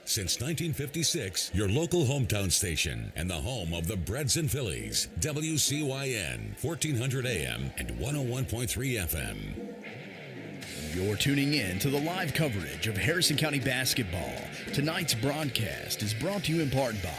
Since 1956, your local hometown station and the home of the Breads and Fillies. WCYN, 1400 AM and 101.3 FM. You're tuning in to the live coverage of Harrison County basketball. Tonight's broadcast is brought to you in part by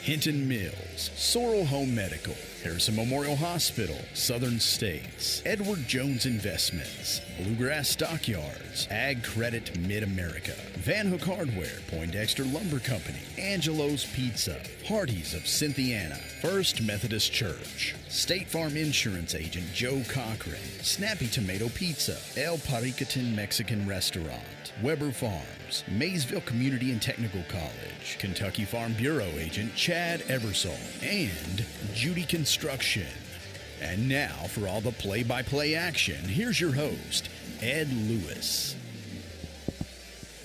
Hinton Mills, Sorrel Home Medical, Harrison Memorial Hospital, Southern States, Edward Jones Investments, Bluegrass Stockyards, Ag Credit Mid-America, Van Hook Hardware, Poindexter Lumber Company, Angelo's Pizza, Hardee's of Cynthiana, First Methodist Church, State Farm Insurance Agent Joe Cochran, Snappy Tomato Pizza, El Paricatin Mexican Restaurant, Weber Farms, Maysville Community and Technical College, Kentucky Farm Bureau Agent Chad Eversole, and Judy Construction. And now for all the play-by-play action, here's your host, Ed Lewis.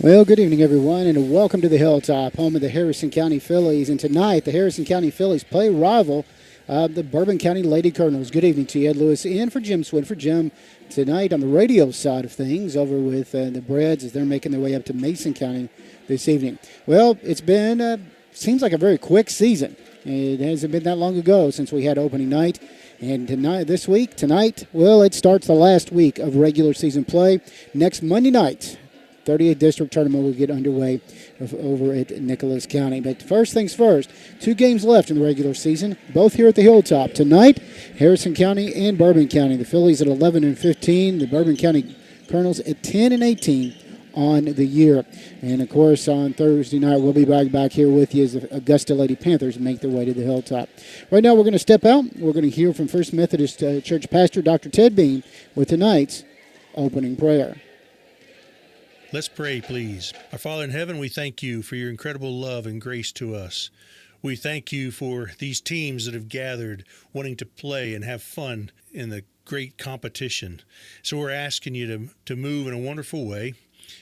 Well, good evening, everyone, and welcome to the Hilltop, home of the Harrison County Fillies. And tonight, the Harrison County Fillies play rival the Bourbon County Lady Cardinals. Good evening to you, Ed Lewis, in for Jim Swin. Jim tonight on the radio side of things over with the Breads as they're making their way up to Mason County this evening. Well, it's been, seems like a very quick season. It hasn't been that long ago since we had opening night. And tonight, well, it starts the last week of regular season play. Next Monday night, 38th District Tournament will get underway over at Nicholas County. But first things first, 2 games left in the regular season, both here at the Hilltop. Tonight, Harrison County and Bourbon County. The Fillies at 11-15, the Bourbon County Colonels at 10-18 on the year. And, of course, on Thursday night, we'll be back here with you as the Augusta Lady Panthers make their way to the Hilltop. Right now, we're going to step out. We're going to hear from First Methodist Church Pastor Dr. Ted Beam with tonight's opening prayer. Let's pray, please. Our Father in heaven, we thank you for your incredible love and grace to us. We thank you for these teams that have gathered wanting to play and have fun in the great competition. So we're asking you to move in a wonderful way.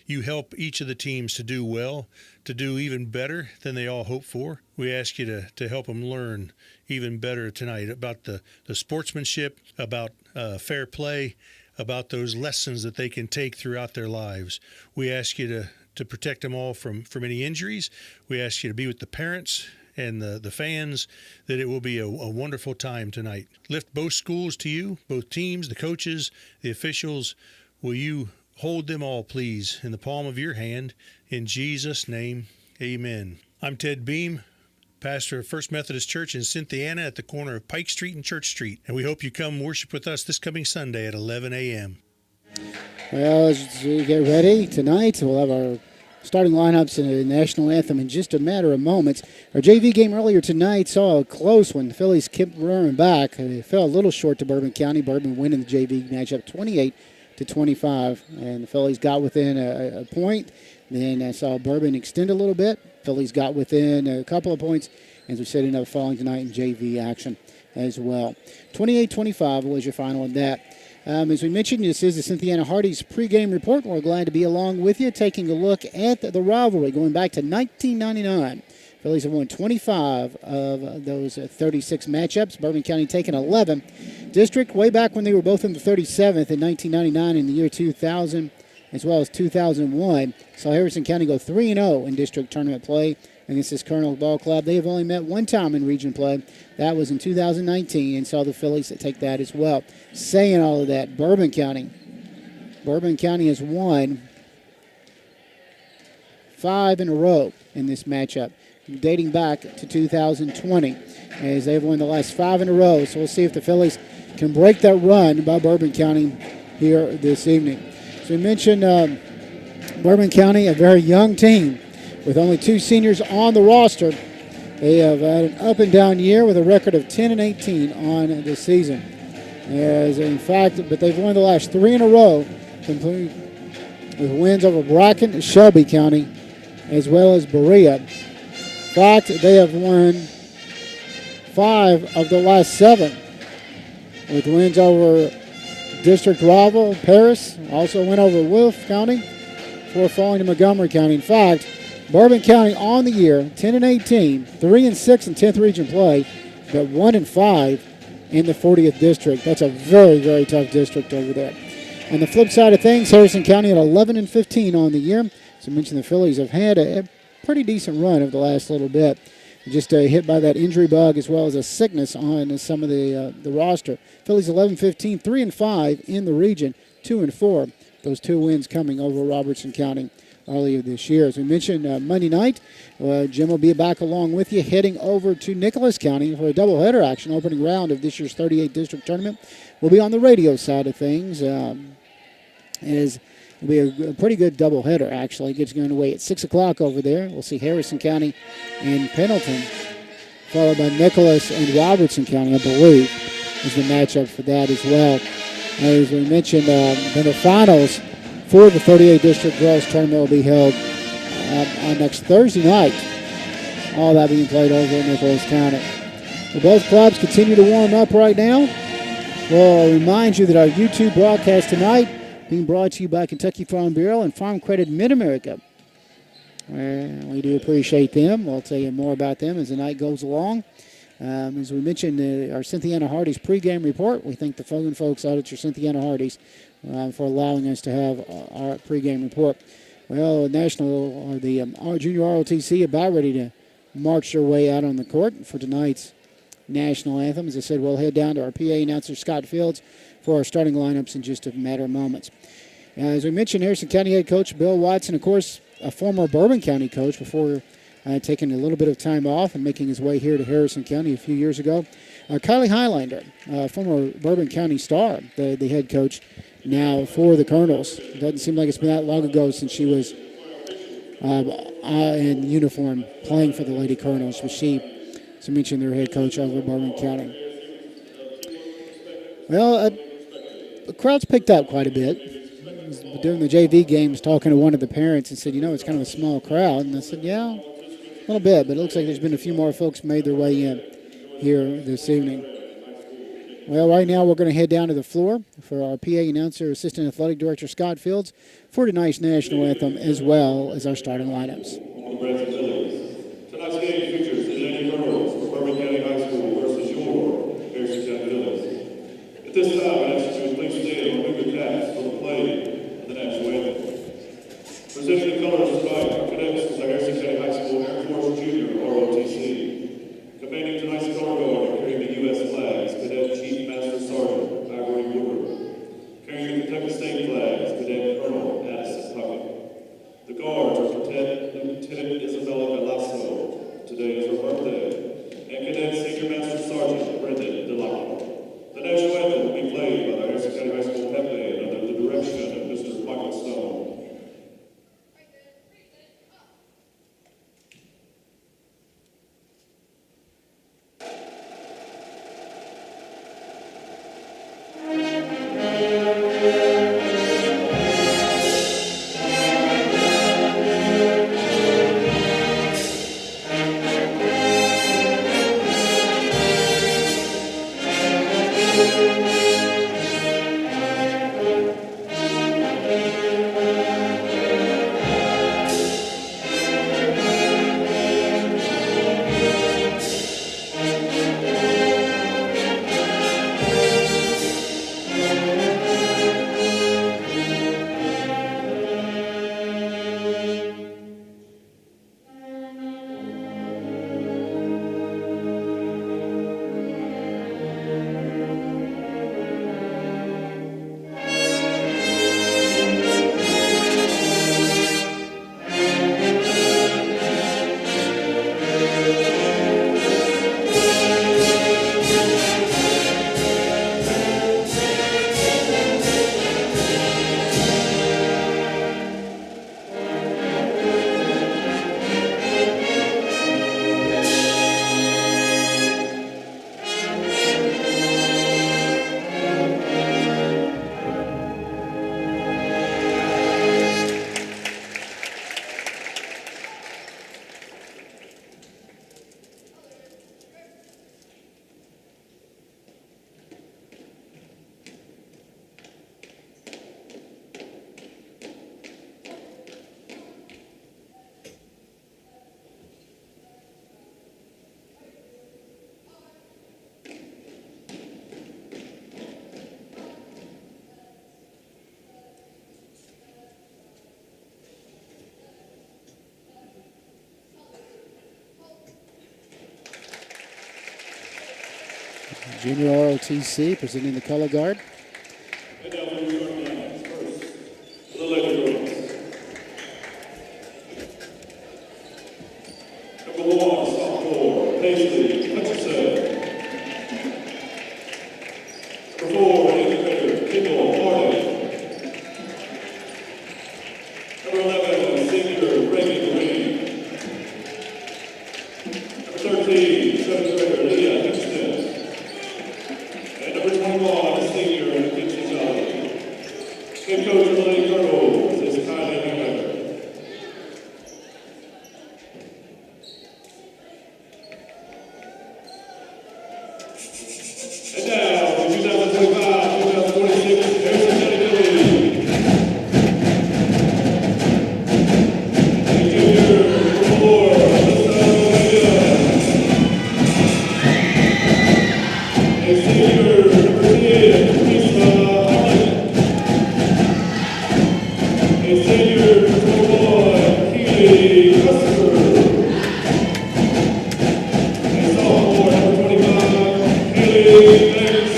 You help each of the teams to do well, to do even better than they all hope for. We ask you to help them learn even better tonight about the sportsmanship, about fair play, about those lessons that they can take throughout their lives. We ask you to protect them all from any injuries. We ask you to be with the parents and the fans, that it will be a wonderful time tonight. Lift both schools to you, both teams, the coaches, the officials. Will you hold them all, please, in the palm of your hand. In Jesus' name, amen. I'm Ted Beam, pastor of First Methodist Church in Cynthiana at the corner of Pike Street and Church Street. And we hope you come worship with us this coming Sunday at 11 a.m. Well, as we get ready tonight, we'll have our starting lineups and a national anthem in just a matter of moments. Our JV game earlier tonight saw a close one. The Phillies kept roaring back. They fell a little short to Bourbon County. Bourbon winning the JV matchup 28-25, and the Phillies got within a point. Then I saw Bourbon extend a little bit. Phillies got within a couple of points, as we said, another falling tonight in JV action as well. 28-25 was your final in that. As we mentioned, this is the Cynthiana Hardy's pregame report. We're glad to be along with you, taking a look at the rivalry going back to 1999. Phillies have won 25 of those 36 matchups. Bourbon County taking 11. District, way back when they were both in the 37th in 1999 in the year 2000, as well as 2001, saw Harrison County go 3-0 in district tournament play against this Colonel Ball Club. They have only met one time in region play. That was in 2019, and saw the Phillies take that as well. Saying all of that, Bourbon County has won 5 in a row in this matchup, dating back to 2020, as they've won the last 5 in a row. So we'll see if the Phillies can break that run by Bourbon County here this evening. So we mentioned Bourbon County, a very young team with only 2 seniors on the roster. They have had an up-and-down year with a record of 10-18 on the season. As in fact, but they've won the last 3 in a row, complete with wins over Bracken, Shelby County, as well as Berea. In fact, they have won 5 of the last 7, with wins over district rival Paris, also went over Wolfe County, before falling to Montgomery County. In fact, Bourbon County on the year, 10-18, 3-6 in 10th region play, but 1-5 in the 40th district. That's a very, very tough district over there. On the flip side of things, Harrison County at 11-15 on the year. As I mentioned, the Phillies have had pretty decent run of the last little bit. Just hit by that injury bug as well as a sickness on some of the roster. Phillies 11-15, 3-5 in the region, 2-4. Those 2 wins coming over Robertson County earlier this year. As we mentioned, Monday night, Jim will be back along with you, heading over to Nicholas County for a doubleheader action, opening round of this year's 38 district tournament. We'll be on the radio side of things. It'll be a pretty good doubleheader, actually. It gets going away at 6 o'clock over there. We'll see Harrison County and Pendleton, followed by Nicholas and Robertson County, I believe, is the matchup for that as well. As we mentioned, then the finals for the 38 District Girls Tournament will be held on next Thursday night. All that being played over in Nicholas County. So both clubs continue to warm up right now. We'll remind you that our YouTube broadcast tonight being brought to you by Kentucky Farm Bureau and Farm Credit Mid-America. We do appreciate them. We'll tell you more about them as the night goes along. As we mentioned, our Cynthiana Hardy's pregame report. We thank the Fogan folks out at your Cynthiana Hardy's for allowing us to have our pregame report. Well, our junior ROTC about ready to march their way out on the court for tonight's national anthem. As I said, we'll head down to our PA announcer, Scott Fields, for our starting lineups in just a matter of moments. As we mentioned, Harrison County head coach Bill Watson, of course, a former Bourbon County coach before taking a little bit of time off and making his way here to Harrison County a few years ago. Kylie Highlander, former Bourbon County star, the head coach now for the Colonels. It doesn't seem like it's been that long ago since she was in uniform playing for the Lady Colonels, but she, as I mentioned, their head coach over Bourbon County. Well, the crowd's picked up quite a bit. During the JV games, talking to one of the parents and said, it's kind of a small crowd. And I said, yeah, a little bit, but it looks like there's been a few more folks made their way in here this evening. Well, right now we're going to head down to the floor for our PA announcer, Assistant Athletic Director Scott Fields, for tonight's national anthem as well as our starting lineups. Tonight's game features the Lady Colonels for Bourbon County High School versus your Harrison County Fillies. At this time, I ask you to please stand on your caps for the play of the national anthem. Presenting the colors tonight, cadets of the Harrison County High School Air Force Junior ROTC. Commanding tonight's color guard and carrying the U.S. flags, Cadet Chief Master Sergeant Ivory Woodward. Carrying the Kentucky State flags, Cadet Colonel Addison Puckett. The guards are Lieutenant Isabella Galasso. Today is her birthday. And Cadet Senior Master Sergeant Brendan DeLocke. The national anthem will be played by the Harrison County High School Pep Band under the direction of Mr. Michael Stone. Junior ROTC presenting the color guard. And now we are now first, the Lady Girls. Number 1, sophomore, Paisley Hutchinson. Number 4, eighth grader, Kendall Harden. Number 11, senior, Reagan Reed. Number 13, seventh grader, Leah Houston. And number 21, senior, Kitchen Jolly. Head coach of the Lady Girls is Kylie Hammer. And now, the 2025-2026 Harrison County Phillies. A junior, number 4, a senior, number 10, Lisa Holland. A senior, number 1, Keely Custer. A sophomore, number 25, Haley Banks.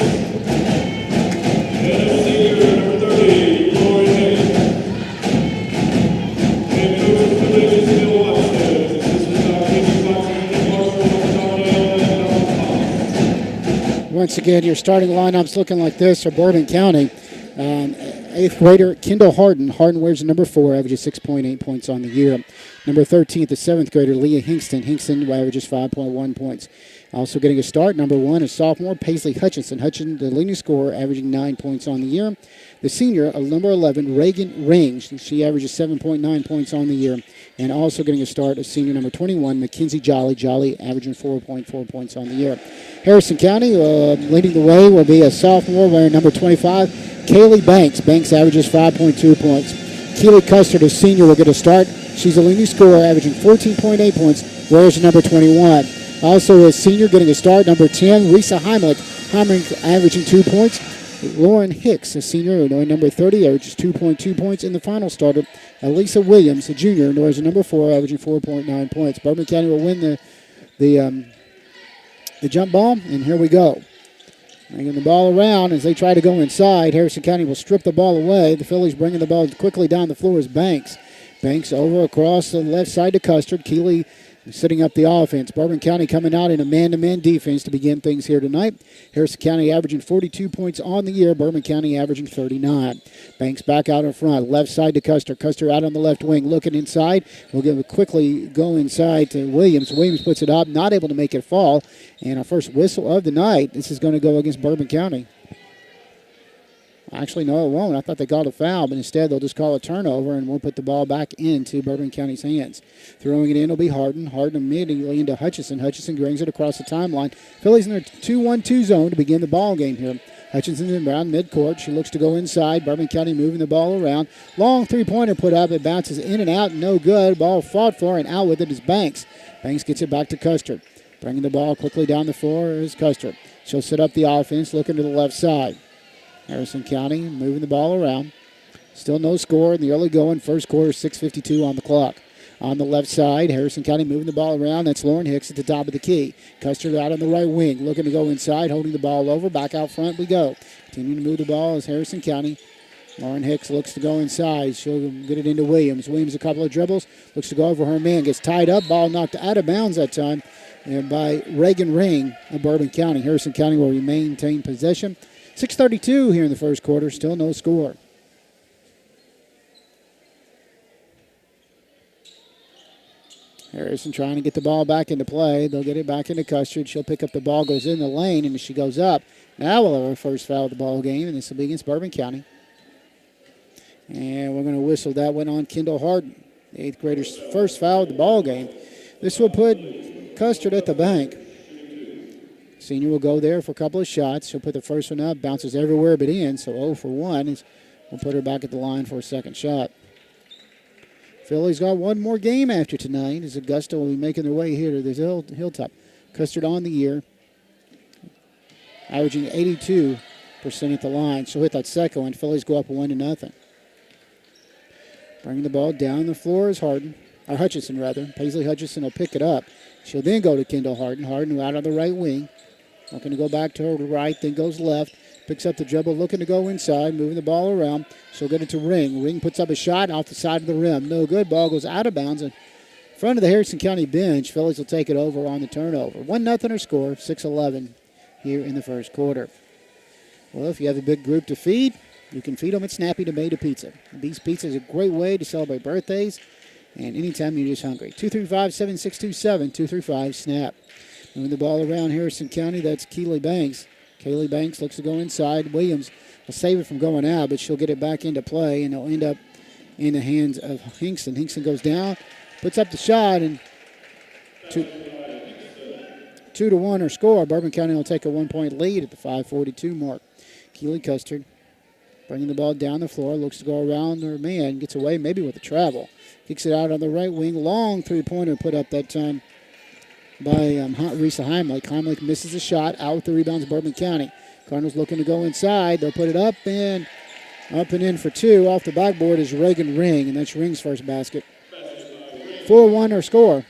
And a senior, number 30, Lauren Hayes. And coach of the Phillies is Bill Watson. This is Casey Watson, Nick Marshall, Darnell, and Donald Fox. Once again, your starting lineups looking like this for Bourbon County. Eighth grader Kendall Harden. Harden wears the number 4, averages 6.8 points on the year. Number 13, the seventh grader Leah Hingston. Hingston averages 5.1 points. Also getting a start, number 1 is sophomore Paisley Hutchinson. Hutchinson, the leading scorer, averaging 9 points on the year. The senior, number 11, Reagan Range. She averages 7.9 points on the year. And also getting a start is senior number 21, Mackenzie Jolly. Jolly averaging 4.4 points on the year. Harrison County, leading the way will be a sophomore wearing number 25, Kaylee Banks. Banks averages 5.2 points. Keely Custard, a senior, will get a start. She's a leading scorer, averaging 14.8 points, wears number 21. Also a senior getting a start, number 10, Risa Heimlich. Heimlich averaging 2 points. Lauren Hicks, a senior, number 30, averages 2.2 points. In the final starter, Elisa Williams, a junior, wears number 4, averaging 4.9 points. Bourbon County will win the jump ball, and here we go. Bringing the ball around as they try to go inside. Harrison County will strip the ball away. The Phillies bringing the ball quickly down the floor is Banks. Banks over across the left side to Custard. Keeley setting up the offense. Bourbon County coming out in a man-to-man defense to begin things here tonight. Harrison County averaging 42 points on the year. Bourbon County averaging 39. Banks back out in front. Left side to Custer. Custer out on the left wing looking inside. We'll quickly go inside to Williams. Williams puts it up. Not able to make it fall. And our first whistle of the night. This is going to go against Bourbon County. Actually, no, it won't. I thought they called a foul, but instead they'll just call a turnover, and we'll put the ball back into Bourbon County's hands. Throwing it in will be Harden. Harden immediately into Hutchinson. Hutchinson brings it across the timeline. Phillies in their 2-1-2 zone to begin the ball game here. Hutchinson's around midcourt. She looks to go inside. Bourbon County moving the ball around. Long three-pointer put up. It bounces in and out. No good. Ball fought for, and out with it is Banks. Banks gets it back to Custer. Bringing the ball quickly down the floor is Custer. She'll set up the offense, looking to the left side. Harrison County moving the ball around. Still no score in the early going. First quarter, 6:52 on the clock. On the left side, Harrison County moving the ball around. That's Lauren Hicks at the top of the key. Custer out on the right wing, looking to go inside, holding the ball over. Back out front we go. Continuing to move the ball is Harrison County. Lauren Hicks looks to go inside. She'll get it into Williams. Williams a couple of dribbles. Looks to go over her man. Gets tied up. Ball knocked out of bounds that time by Reagan Ring of Bourbon County. Harrison County will maintain possession. 6:32 here in the first quarter. Still no score. Harrison trying to get the ball back into play. They'll get it back into Custard. She'll pick up the ball, goes in the lane, and as she goes up, now we'll have our first foul of the ball game, and this will be against Bourbon County. And we're going to whistle that one on Kendall Harden, the 8th grader's first foul of the ball game. This will put Custard at the bank. Senior will go there for a couple of shots. She'll put the first one up, bounces everywhere but in, so 0 for 1. We'll put her back at the line for a second shot. Phillies got one more game after tonight as Augusta will be making their way here to the hilltop. Custard on the year, averaging 82% at the line. She'll hit that second one. Phillies go up 1-0. Bringing the ball down the floor is Hutchinson rather. Paisley Hutchinson will pick it up. She'll then go to Kendall Harden. Harden out on the right wing. Looking to go back to her right, then goes left. Picks up the dribble, looking to go inside, moving the ball around. She'll get it to Ring. Ring puts up a shot off the side of the rim. No good. Ball goes out of bounds in front of the Harrison County bench. Phillies will take it over on the turnover. 1-0 her score, 6-11 here in the first quarter. Well, if you have a big group to feed, you can feed them at Snappy Tomato Pizza. These pizzas are a great way to celebrate birthdays and anytime you're just hungry. 235-7627, 235-SNAP. Moving the ball around Harrison County, that's Keely Banks. Kaylee Banks looks to go inside. Williams will save it from going out, but she'll get it back into play, and it'll end up in the hands of Hinkson. Hinkson goes down, puts up the shot, and 2-1 her score. Bourbon County will take a 1-point lead at the 5:42 mark. Keely Custard bringing the ball down the floor, looks to go around her man, gets away maybe with a travel. Kicks it out on the right wing. Long three-pointer put up that time by Risa Heimlich. Heimlich misses a shot. Out with the rebounds, Bourbon County. Cardinals looking to go inside. They'll put it up and in for two. Off the backboard is Reagan Ring, and that's Ring's first basket. 4-1 her score.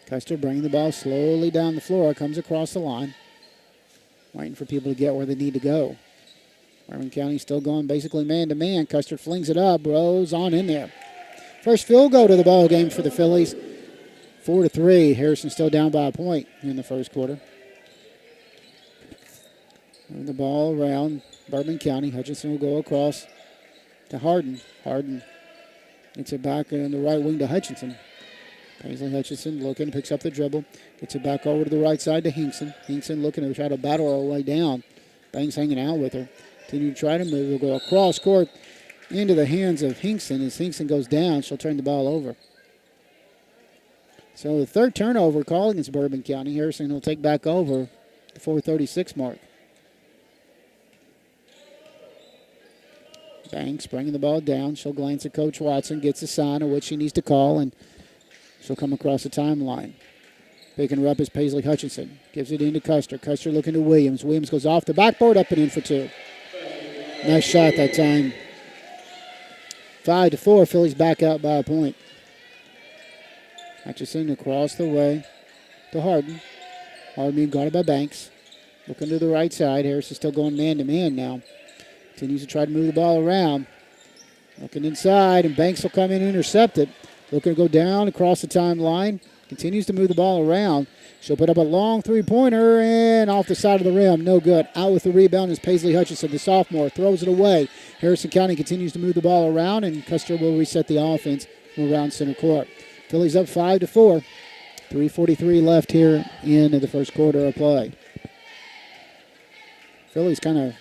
Custer bringing the ball slowly down the floor. Comes across the line. Waiting for people to get where they need to go. Bourbon County still going basically man-to-man. Custer flings it up. Rose on in there. First field goal to the ball game for the Phillies. 4-3. Harrison still down by a point in the first quarter. Moving the ball around Bourbon County. Hutchinson will go across to Harden. Harden gets it back on the right wing to Hutchinson. Paisley Hutchinson looking, picks up the dribble. Gets it back over to the right side to Hinkson. Hinkson looking to try to battle her way down. Banks hanging out with her. Continue to try to move. Will go across court into the hands of Hinkson. As Hinkson goes down, she'll turn the ball over. So the third turnover call against Bourbon County. Harrison will take back over the 4:36 mark. Banks bringing the ball down. She'll glance at Coach Watson, gets a sign of what she needs to call, and she'll come across the timeline. Picking her up is Paisley Hutchinson. Gives it into Custer. Custer looking to Williams. Williams goes off the backboard, up and in for two. Nice shot that time. 5-4. Phillies back out by a point. Hutchinson across the way to Harden. Harden being guarded by Banks. Looking to the right side. Harris is still going man-to-man now. Continues to try to move the ball around. Looking inside, and Banks will come in and intercept it. Looking to go down across the timeline. Continues to move the ball around. She'll put up a long three-pointer and off the side of the rim. No good. Out with the rebound is Paisley Hutchinson, the sophomore. Throws it away. Harrison County continues to move the ball around, and Custer will reset the offense from around center court. Phillies up 5-4. 3:43 left here in the first quarter of play. Phillies kind of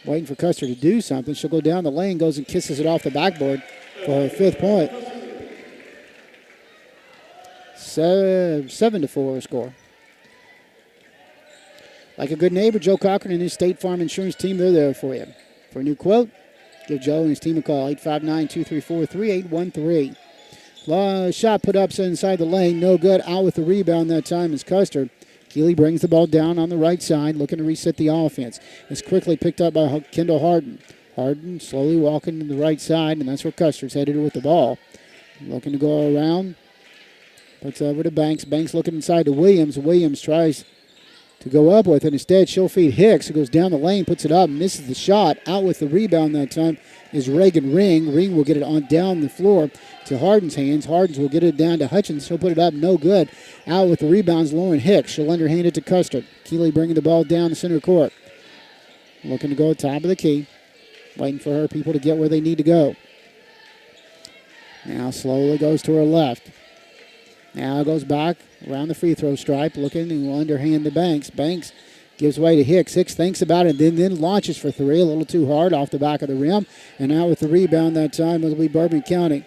waiting for Custer to do something. She'll go down the lane, goes and kisses it off the backboard for her fifth point. 7-4 score. Like a good neighbor, Joe Cochran and his State Farm Insurance team, they're there for you. For a new quote, give Joe and his team a call, 859-234-3813. Shot put up inside the lane, no good. Out with the rebound that time is Custer. Keeley brings the ball down on the right side, looking to reset the offense. It's quickly picked up by Kendall Harden. Harden slowly walking to the right side, and that's where Custer's headed with the ball. Looking to go around. Puts over to Banks. Banks looking inside to Williams. Williams tries to go up with it. Instead, she'll feed Hicks, who goes down the lane, puts it up, misses the shot. Out with the rebound that time is Reagan Ring. Ring will get it on down the floor to Harden's hands. Hardens will get it down to Hutchins. She'll put it up, no good. Out with the rebounds, Lauren Hicks. She'll underhand it to Custer. Keeley bringing the ball down the center court. Looking to go top of the key. Waiting for her people to get where they need to go. Now slowly goes to her left. Now goes back around the free throw stripe, looking to underhand to Banks. Banks gives way to Hicks. Hicks thinks about it, then launches for three. A little too hard off the back of the rim. And now with the rebound that time, it'll be Bourbon County.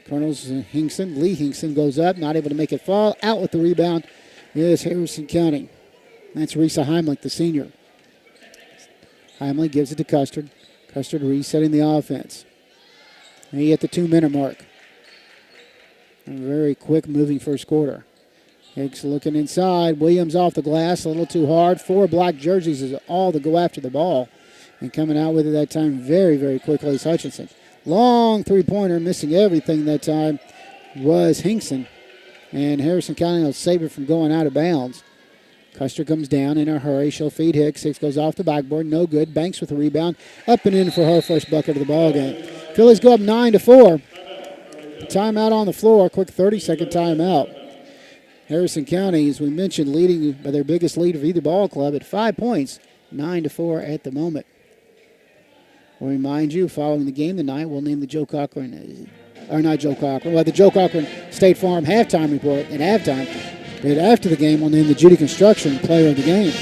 Colonels Hinkson, Lee Hinkson goes up, not able to make it fall. Out with the rebound is Harrison County. That's Risa Heimlich, the senior. Heimlich gives it to Custard. Custard resetting the offense. And he at the 2-minute mark. A very quick moving first quarter. Hicks looking inside. Williams off the glass, a little too hard. 4 black jerseys is all to go after the ball. And coming out with it that time very, very quickly is Hutchinson. Long three-pointer, missing everything that time was Hinkson. And Harrison County will save it from going out of bounds. Custer comes down in a hurry. She'll feed Hicks. Hicks goes off the backboard. No good. Banks with the rebound. Up and in for her first bucket of the ball game. Phillies go up 9-4. Timeout on the floor. Quick 30-second timeout. Harrison County, as we mentioned, leading by their biggest lead of either ball club at 5 points. 9-4 at the moment. We'll remind you, following the game tonight, we'll name the Joe Cochran, or not Joe Cochran, but the Joe Cochran State Farm halftime report at halftime. But after the game, we'll name the Judy Construction player of the game.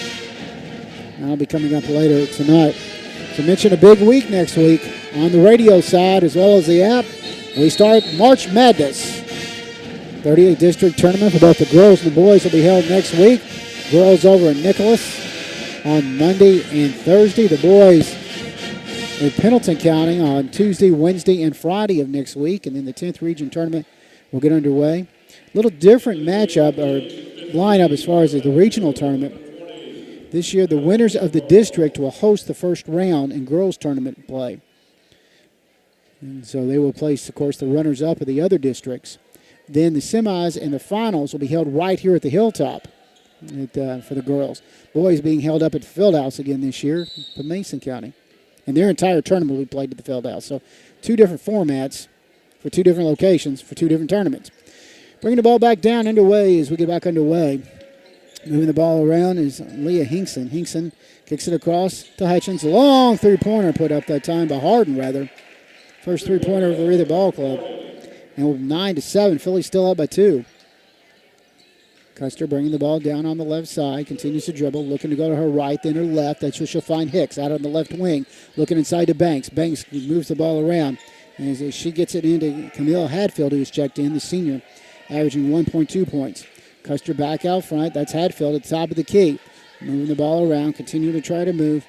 That'll be coming up later tonight. To mention a big week next week on the radio side as well as the app, we start March Madness. 38 district tournament for both the girls and the boys will be held next week. Girls over in Nicholas on Monday and Thursday. The boys in Pendleton County on Tuesday, Wednesday, and Friday of next week. And then the 10th region tournament will get underway. A little different matchup or lineup as far as the regional tournament. This year, the winners of the district will host the first round in girls tournament play. And so they will place, of course, the runners-up of the other districts. Then the semis and the finals will be held right here at the Hilltop for the girls. Boys being held up at the Fieldhouse again this year for Mason County. And their entire tournament will be played at the Fieldhouse. So 2 different formats for 2 different locations for 2 different tournaments. Bringing the ball back down underway as we get back underway. Moving the ball around is Leah Hinkson. Hinkson kicks it across to Hutchins. Long three-pointer put up that time by Harden, rather. First three-pointer for either ball club. And with 9-7, Philly still up by 2. Custer bringing the ball down on the left side. Continues to dribble. Looking to go to her right, then her left. That's where she'll find Hicks out on the left wing. Looking inside to Banks. Banks moves the ball around. And as she gets it into Camille Hadfield, who's checked in, the senior, averaging 1.2 points. Custer back out front. That's Hadfield at the top of the key. Moving the ball around. Continuing to try to move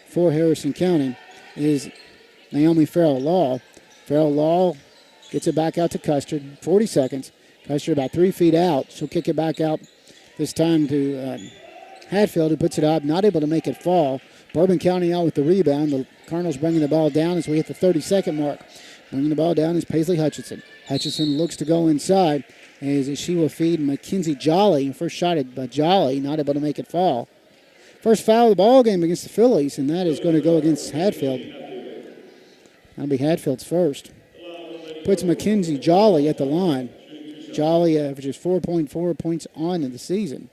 for Harrison County is Naomi Farrell-Law. Farrell-Law gets it back out to Custer. 40 seconds. Custer about 3 feet out. She'll kick it back out this time to Hadfield, who puts it up. Not able to make it fall. Bourbon County out with the rebound. The Cardinals bringing the ball down as we hit the 30-second mark. Bringing the ball down is Paisley Hutchinson. Hutchinson looks to go inside as she will feed Mackenzie Jolly. First shot by Jolly, not able to make it fall. First foul of the ball game against the Phillies, and that is going to go against Hadfield. That'll be Hadfield's first. Puts Mackenzie Jolly at the line. Jolly averages 4.4 points on in the season.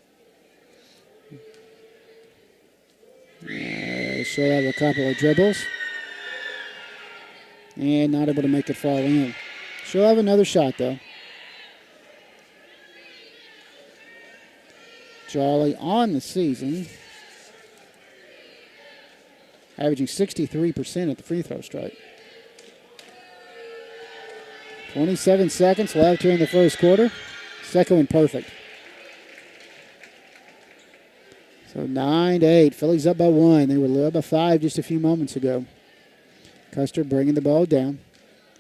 She'll have a couple of dribbles. And not able to make it fall in. She'll have another shot, though. Jolly on the season, averaging 63% at the free throw strike. 27 seconds left here in the first quarter. Second one perfect. So 9-8. Phillies up by 1. They were up by 5 just a few moments ago. Custer bringing the ball down.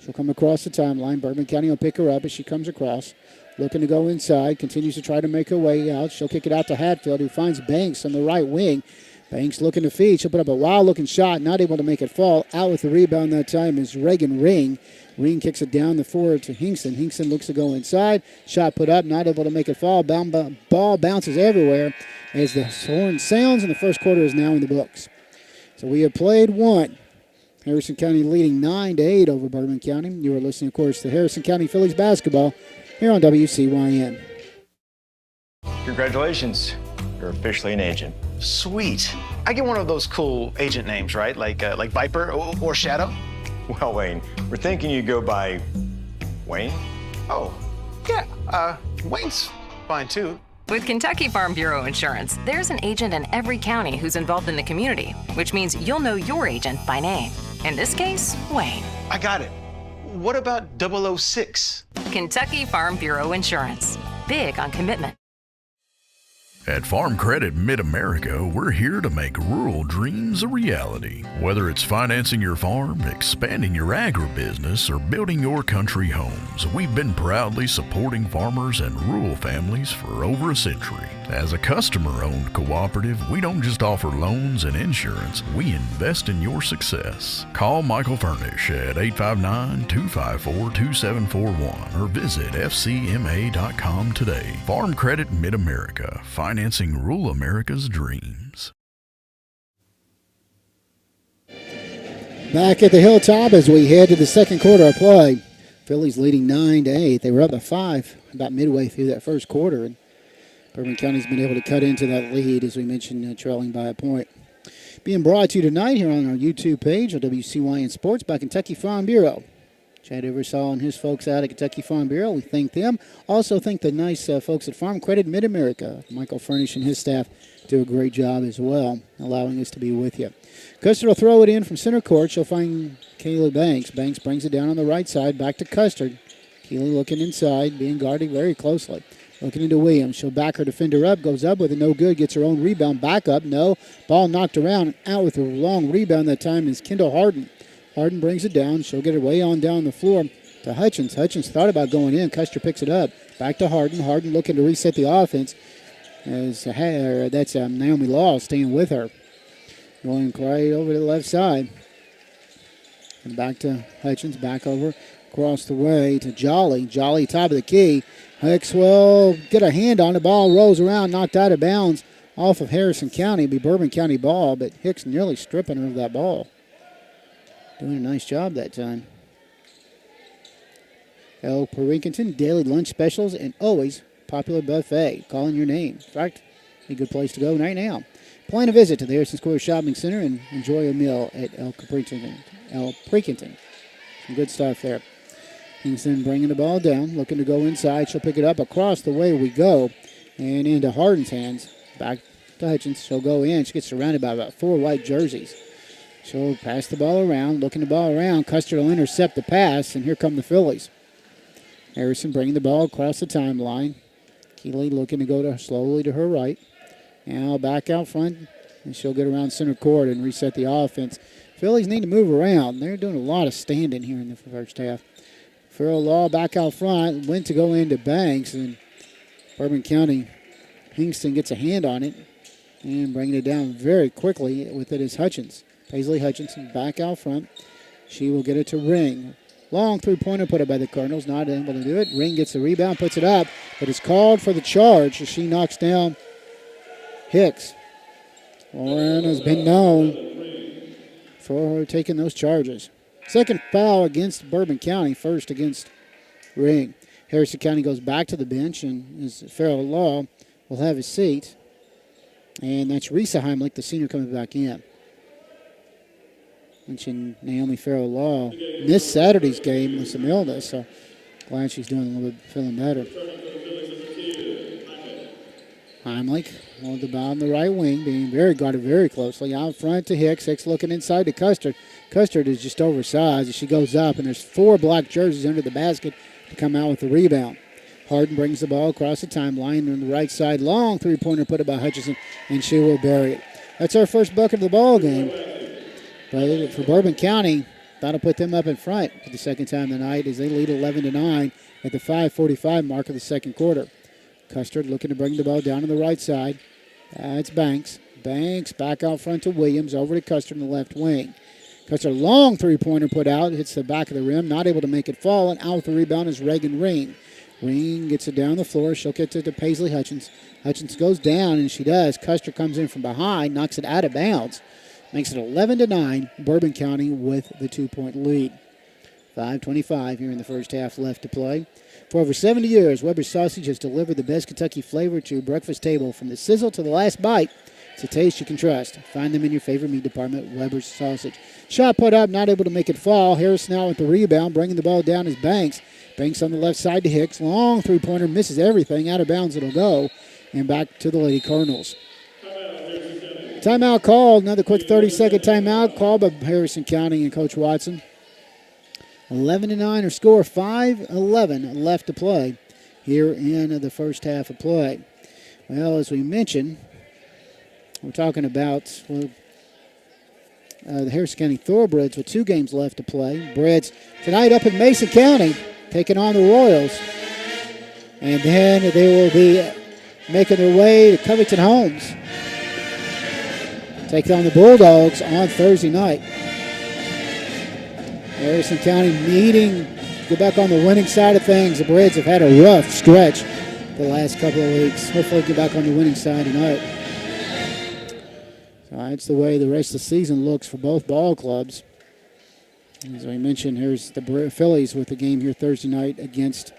She'll come across the timeline. Bourbon County will pick her up as she comes across. Looking to go inside. Continues to try to make her way out. She'll kick it out to Hadfield, who finds Banks on the right wing. Banks looking to feed. She'll put up a wild-looking shot. Not able to make it fall. Out with the rebound that time is Reagan Ring. Ring kicks it down the floor to Hinkson. Hinkson looks to go inside. Shot put up. Not able to make it fall. Ball bounces everywhere as the horn sounds, and the first quarter is now in the books. So we have played 1. Harrison County leading 9-8 over Bourbon County. You are listening, of course, to Harrison County Phillies basketball here on WCYN. Congratulations. You're officially an agent. Sweet. I get one of those cool agent names, right? Like Viper or Shadow? Well, Wayne, we're thinking you go by Wayne. Oh, yeah. Wayne's fine, too. With Kentucky Farm Bureau Insurance, there's an agent in every county who's involved in the community, which means you'll know your agent by name. In this case, Wayne. I got it. What about 006? Kentucky Farm Bureau Insurance. Big on commitment. At Farm Credit Mid-America, we're here to make rural dreams a reality. Whether it's financing your farm, expanding your agribusiness, or building your country homes, we've been proudly supporting farmers and rural families for over a century. As a customer-owned cooperative, we don't just offer loans and insurance, we invest in your success. Call Michael Furnish at 859-254-2741 or visit fcma.com today. Farm Credit Mid-America, financing rural America's dreams. Back at the Hilltop as we head to the second quarter of play. Phillies leading 9-8. They were up by 5 about midway through that first quarter. And Bourbon County's been able to cut into that lead, as we mentioned, trailing by a point. Being brought to you tonight here on our YouTube page of WCYN Sports by Kentucky Farm Bureau. Chad Eversall and his folks out at Kentucky Farm Bureau, we thank them. Also thank the nice folks at Farm Credit Mid-America. Michael Furnish and his staff do a great job as well, allowing us to be with you. Custard will throw it in from center court. She'll find Kaylee Banks. Banks brings it down on the right side, back to Custard. Keeley looking inside, being guarded very closely. Looking into Williams. She'll back her defender up, goes up with it, no good, gets her own rebound, back up, no. Ball knocked around, out with a long rebound that time is Kendall Harden. Harden brings it down. She'll get it way on down the floor to Hutchins. Hutchins thought about going in. Custer picks it up. Back to Harden. Harden looking to reset the offense. That's Naomi Law staying with her. Going right over to the left side. And back to Hutchins. Back over across the way to Jolly. Jolly top of the key. Hicks will get a hand on the ball. Rolls around. Knocked out of bounds off of Harrison County. It'll be Bourbon County ball. But Hicks nearly stripping her of that ball. Doing a nice job that time. El Perinkington, daily lunch specials, and always popular buffet. Calling your name. In fact, a good place to go right now. Plan a visit to the Harrison Square Shopping Center and enjoy a meal at El Perinkington. Some good stuff there. Kingston bringing the ball down, looking to go inside. She'll pick it up across the way we go and into Harden's hands. Back to Hutchins. She'll go in. She gets surrounded by about 4 white jerseys. She'll pass the ball around, looking the ball around. Custer will intercept the pass, and here come the Phillies. Harrison bringing the ball across the timeline. Keeley looking to go slowly to her right. Now back out front, and she'll get around center court and reset the offense. Phillies need to move around. They're doing a lot of standing here in the first half. Farrell Law back out front, went to go into Banks, and Bourbon County, Hingston gets a hand on it and bringing it down very quickly with it is Hutchins. Paisley Hutchinson back out front. She will get it to Ring. Long three-pointer put up by the Cardinals. Not able to do it. Ring gets the rebound, puts it up, but it's called for the charge as she knocks down Hicks. Warren has been known for taking those charges. Second foul against Bourbon County, first against Ring. Harrison County goes back to the bench, and as Farrell Law will have his seat. And that's Risa Heimlich, the senior, coming back in. Mentioned Naomi Farrell Law missed Saturday's game with some illness, so glad she's doing a little bit, feeling better. Heimlich on the ball on the right wing, being guarded very closely. Out front to Hicks. Hicks looking inside to Custard. Custard is just oversized as she goes up, and there's 4 black jerseys under the basket to come out with the rebound. Harden brings the ball across the timeline on the right side. Long three-pointer put up by Hutchinson, and she will bury it. That's our first bucket of the ball game. But for Bourbon County, that'll put them up in front for the second time tonight as they lead 11-9 at the 5:45 mark of the second quarter. Custard looking to bring the ball down on the right side. That's Banks. Banks back out front to Williams, over to Custard in the left wing. Custard, long three-pointer put out, hits the back of the rim, not able to make it fall, and out with the rebound is Reagan Ring. Ring gets it down the floor. She'll get it to Paisley Hutchins. Hutchins goes down, and she does. Custer comes in from behind, knocks it out of bounds. Makes it 11-9, Bourbon County with the 2-point lead. 5:25 here in the first half left to play. For over 70 years, Weber's Sausage has delivered the best Kentucky flavor to your breakfast table. From the sizzle to the last bite, it's a taste you can trust. Find them in your favorite meat department, Weber's Sausage. Shot put up, not able to make it fall. Harris now with the rebound, bringing the ball down is Banks. Banks on the left side to Hicks. Long three-pointer, misses everything. Out of bounds it'll go. And back to the Lady Cardinals. Timeout called. Another quick 30-second timeout called by Harrison County and Coach Watson. 11-9 or score. 5:11 left to play here in the first half of play. Well, as we mentioned, we're talking about the Harrison County Thoroughbreds with 2 games left to play. Breds tonight up in Mason County taking on the Royals. And then they will be making their way to Covington Homes. Take on the Bulldogs on Thursday night. Harrison County needing to get back on the winning side of things. The Reds have had a rough stretch the last couple of weeks. Hopefully get back on the winning side tonight. So that's the way the rest of the season looks for both ball clubs. As I mentioned, here's the Fillies with the game here Thursday night against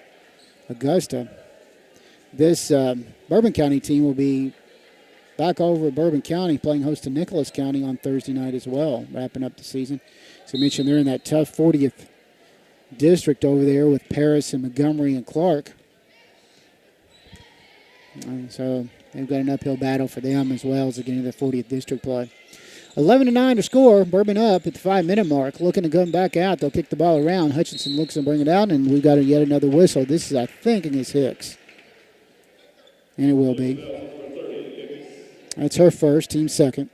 Augusta. This Bourbon County team will be back over at Bourbon County playing host to Nicholas County on Thursday night as well, wrapping up the season. So I mentioned they're in that tough 40th district over there with Paris and Montgomery and Clark. And so they've got an uphill battle for them as well as they get into the 40th district play. 11-9 to score. Bourbon up at the 5-minute mark. Looking to come back out. They'll kick the ball around. Hutchinson looks to bring it out, and we've got yet another whistle. This is, I think, against Hicks. And it will be. That's her first, team second.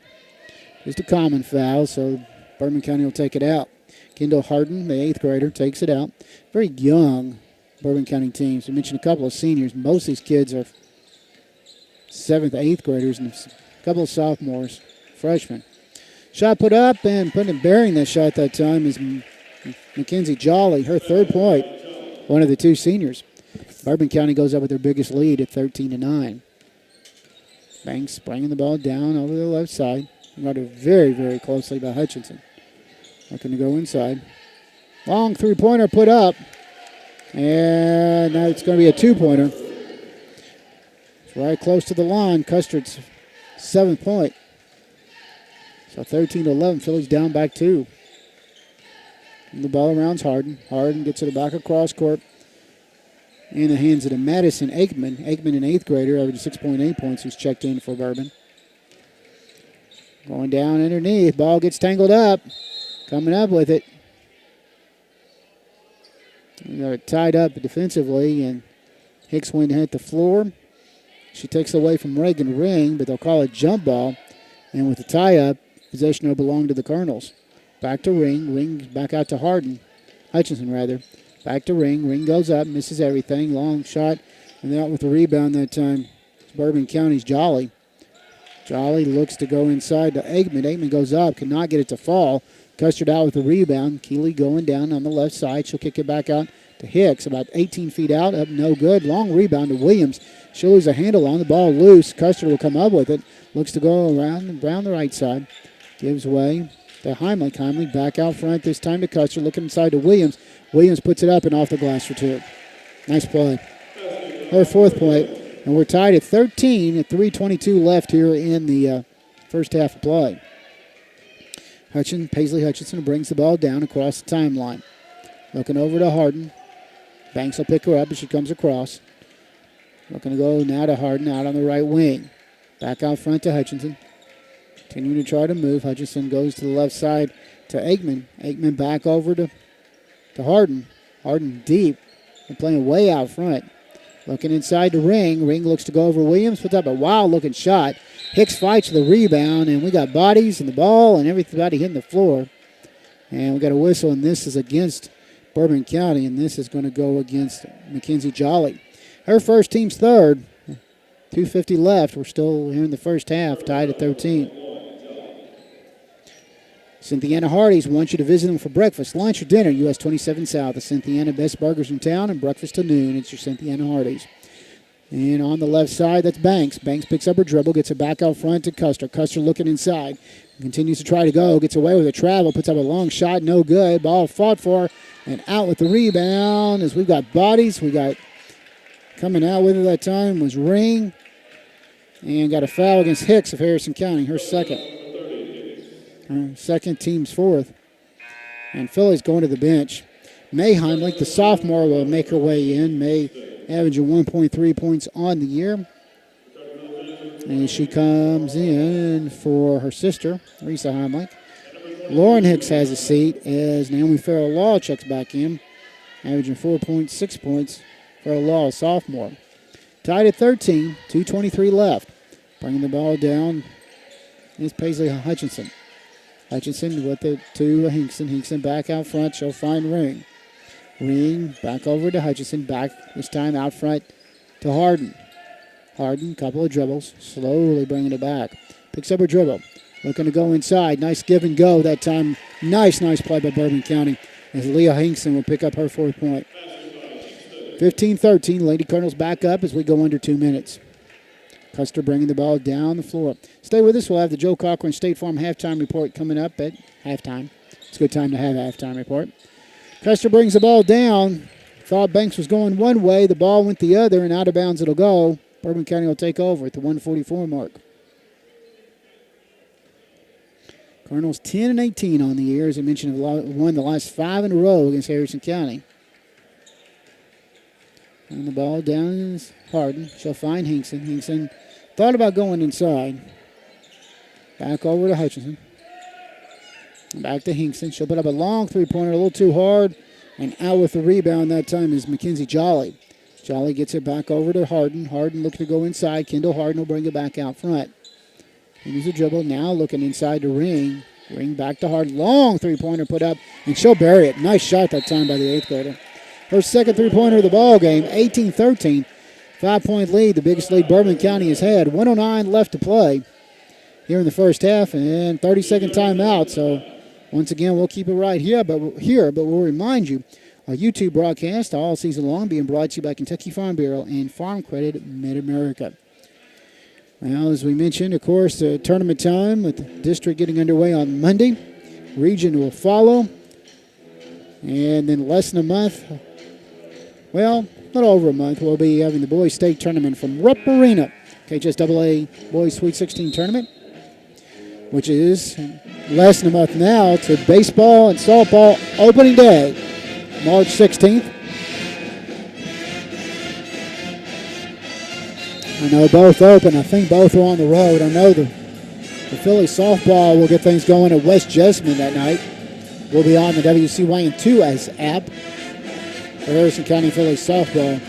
Just a common foul, so Bourbon County will take it out. Kendall Harden, the 8th grader, takes it out. Very young Bourbon County teams. I mentioned a couple of seniors. Most of these kids are 7th, 8th graders, and a couple of sophomores, freshmen. Shot put up, and burying that shot that time is Mackenzie Jolly, her 3rd point, one of the 2 seniors. Bourbon County goes up with their biggest lead at 13-9. Banks bringing the ball down over the left side. Guarded very, very closely by Hutchinson. Looking to go inside. Long 3-pointer put up. And now it's going to be a 2-pointer. It's right close to the line. Custard's 7th point. So 13-11. Phillies down back 2. And the ball around's Harden. Harden gets to the back of cross court. In the hands of the Madison Aikman. Aikman, an 8th grader, averaging 6.8 points, who's checked in for Bourbon. Going down underneath. Ball gets tangled up. Coming up with it. They're tied up defensively, and Hicks went and hit the floor. She takes away from Reagan Ring, but they'll call it jump ball. And with the tie-up, possession will belong to the Colonels. Back to Ring. Ring back out to Harden. Hutchinson, rather. Back to Ring. Ring goes up, misses everything. Long shot, and out with the rebound that time. It's Bourbon County's Jolly. Jolly looks to go inside to Aikman. Aikman goes up, cannot get it to fall. Custard out with the rebound. Keeley going down on the left side. She'll kick it back out to Hicks, about 18 feet out, up no good. Long rebound to Williams. She'll lose a handle on the ball loose. Custard will come up with it. Looks to go around the right side. Gives way to Heimlich. Heimlich back out front, this time to Custard. Looking inside to Williams. Williams puts it up and off the glass for 2. Nice play. Her 4th point. And we're tied at 13 at 3:22 left here in the first half of play. Paisley Hutchinson brings the ball down across the timeline. Looking over to Harden. Banks will pick her up as she comes across. Looking to go now to Harden out on the right wing. Back out front to Hutchinson. Continuing to try to move. Hutchinson goes to the left side to Aikman. Aikman back over to Harden. Harden deep and playing way out front. Looking inside the Ring. Ring looks to go over Williams. Puts up a wild-looking shot. Hicks fights for the rebound, and we got bodies and the ball and everybody hitting the floor. And we got a whistle, and this is against Bourbon County, and this is going to go against Mackenzie Jolly. Her first, team's 3rd. 2:50 left. We're still here in the first half, tied at 13. Cynthiana Hardee's wants you to visit them for breakfast, lunch, or dinner. US 27 South. The Cynthiana best burgers in town and breakfast till noon. It's your Cynthiana Hardee's. And on the left side, that's Banks. Banks picks up her dribble, gets it back out front to Custer. Custer looking inside. Continues to try to go. Gets away with a travel. Puts up a long shot. No good. Ball fought for. And out with the rebound as we've got bodies. We got coming out with it that time was Ring. And got a foul against Hicks of Harrison County. Her second. Her second, team's 4th. And Phillies going to the bench. May Heimlich, the sophomore, will make her way in. May averaging 1.3 points on the year. And she comes in for her sister, Risa Heimlich. Lauren Hicks has a seat as Naomi Farrell-Law checks back in, averaging 4.6 points. Farrell-Law, sophomore. Tied at 13, 2:23 left. Bringing the ball down is Paisley Hutchinson. Hutchinson with it to Hinkson. Hinkson back out front. She'll find Ring. Ring back over to Hutchinson. Back this time out front to Harden. Harden, couple of dribbles, slowly bringing it back. Picks up her dribble. Looking to go inside. Nice give and go that time. Nice play by Bourbon County as Leah Hinkson will pick up her 4th point. 15-13. Lady Cardinals back up as we go under 2 minutes. Custer bringing the ball down the floor. Stay with us. We'll have the Joe Cochran State Farm halftime report coming up at halftime. It's a good time to have a halftime report. Custer brings the ball down. Thought Banks was going one way. The ball went the other, and out of bounds it'll go. Bourbon County will take over at the 1:44 mark. Cardinals 10-18 on the year. As I mentioned, have won the last 5 in a row against Harrison County. And the ball down is Harden. She'll find Hinkson. Hinkson thought about going inside. Back over to Hutchinson. Back to Hinkson. She'll put up a long three-pointer, a little too hard. And out with the rebound that time is Mackenzie Jolly. Jolly gets it back over to Harden. Harden looking to go inside. Kendall Harden will bring it back out front. Use a dribble. Now looking inside the ring. Ring back to Harden. Long three-pointer put up. And she'll bury it. Nice shot that time by the 8th grader. Her second three-pointer of the ball game. 18-13. 5-point lead. The biggest lead Bourbon County has had. 1:09 left to play here in the first half. And 30-second timeout. So once again, we'll keep it right here. But we'll remind you, our YouTube broadcast all season long being brought to you by Kentucky Farm Bureau and Farm Credit Mid-America. Well, as we mentioned, of course, tournament time with the district getting underway on Monday. Region will follow. And then less than a month, well, a little over a month, we'll be having the boys state tournament from Rupp Arena. KHSAA Boys Sweet 16 tournament, which is less than a month now to baseball and softball opening day, March 16th. I know both open. I think both are on the road. I know the Phillies softball will get things going at West Jessamine that night. We'll be on the WCYN2 as app for Harrison County Phillies softball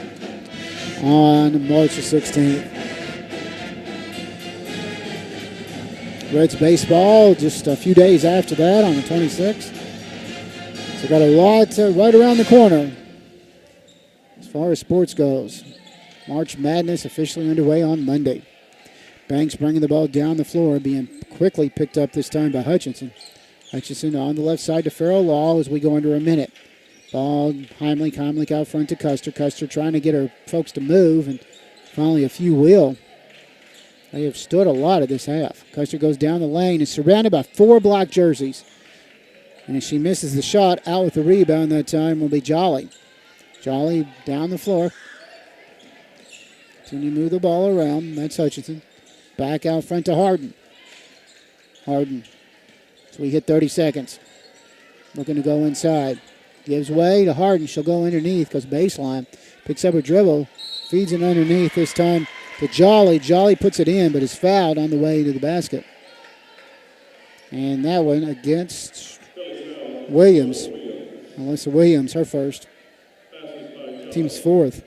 on March the 16th. Reds baseball just a few days after that on the 26th. So got a lot right around the corner as far as sports goes. March Madness officially underway on Monday. Banks bringing the ball down the floor, being quickly picked up this time by Hutchinson. Hutchinson on the left side to Farrell Law as we go under a minute. Ball Heimlich out front to Custer. Custer trying to get her folks to move, and finally a few will. They have stood a lot of this half. Custer goes down the lane, is surrounded by 4 black jerseys. And as she misses the shot, out with the rebound that time will be Jolly. Jolly down the floor. Continue to move the ball around. That's Hutchinson. Back out front to Harden. Harden. So we hit 30 seconds. Looking to go inside. Gives way to Harden. She'll go underneath because baseline. Picks up her dribble. Feeds it underneath this time to Jolly. Jolly puts it in, but is fouled on the way to the basket. And that one against Williams. Alyssa Williams, her first. Team's 4th.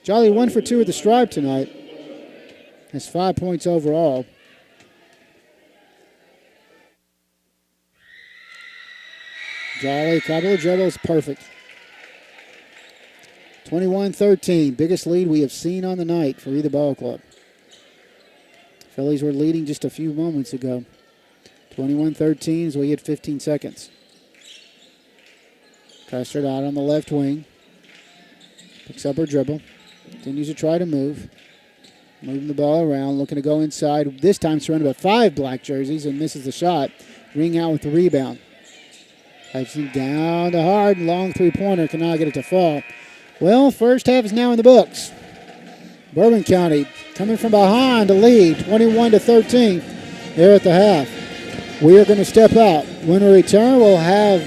Jolly 1 for 2 at the stripe tonight. Has 5 points overall. Jolly, couple of dribbles, perfect. 21-13, biggest lead we have seen on the night for either ball club. Phillies were leading just a few moments ago. 21-13 as we hit 15 seconds. Custer out on the left wing. Picks up her dribble. Continues to try to move. Moving the ball around, looking to go inside. This time surrounded by 5 black jerseys and misses the shot. Ring out with the rebound. Hudson down to Harden. Long three-pointer. Cannot get it to fall. Well, first half is now in the books. Bourbon County coming from behind to lead 21-13 here at the half. We are going to step out. When we return, we'll have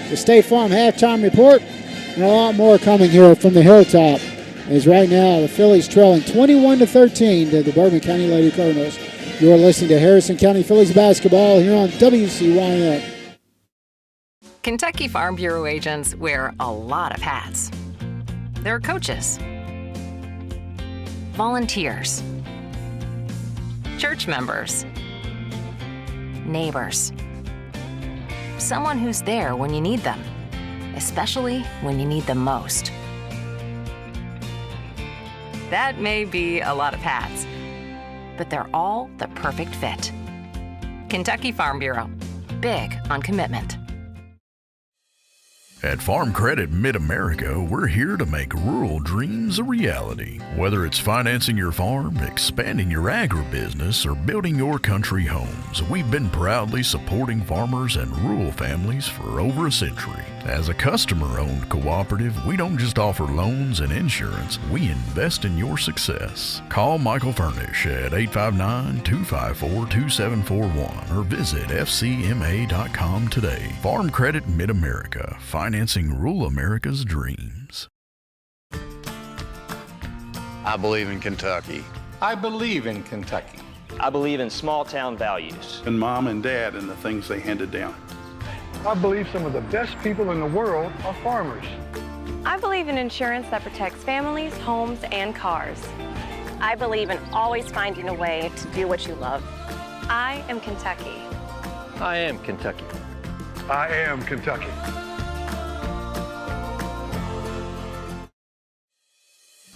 the State Farm halftime report and a lot more coming here from the Hilltop. As right now, the Phillies trailing 21-13 to the Bourbon County Lady Cardinals. You are listening to Harrison County Phillies basketball here on WCYN. Kentucky Farm Bureau agents wear a lot of hats. They're coaches, volunteers, church members, neighbors, someone who's there when you need them, especially when you need them most. That may be a lot of hats, but they're all the perfect fit. Kentucky Farm Bureau, big on commitment. At Farm Credit Mid-America, we're here to make rural dreams a reality. Whether it's financing your farm, expanding your agribusiness, or building your country homes, we've been proudly supporting farmers and rural families for over a century. As a customer-owned cooperative, we don't just offer loans and insurance, we invest in your success. Call Michael Furnish at 859-254-2741 or visit fcma.com today. Farm Credit Mid-America, financing rural America's dreams. I believe in Kentucky. I believe in Kentucky. I believe in small town values. And mom and dad and the things they handed down. I believe some of the best people in the world are farmers. I believe in insurance that protects families, homes, and cars. I believe in always finding a way to do what you love. I am Kentucky. I am Kentucky. I am Kentucky.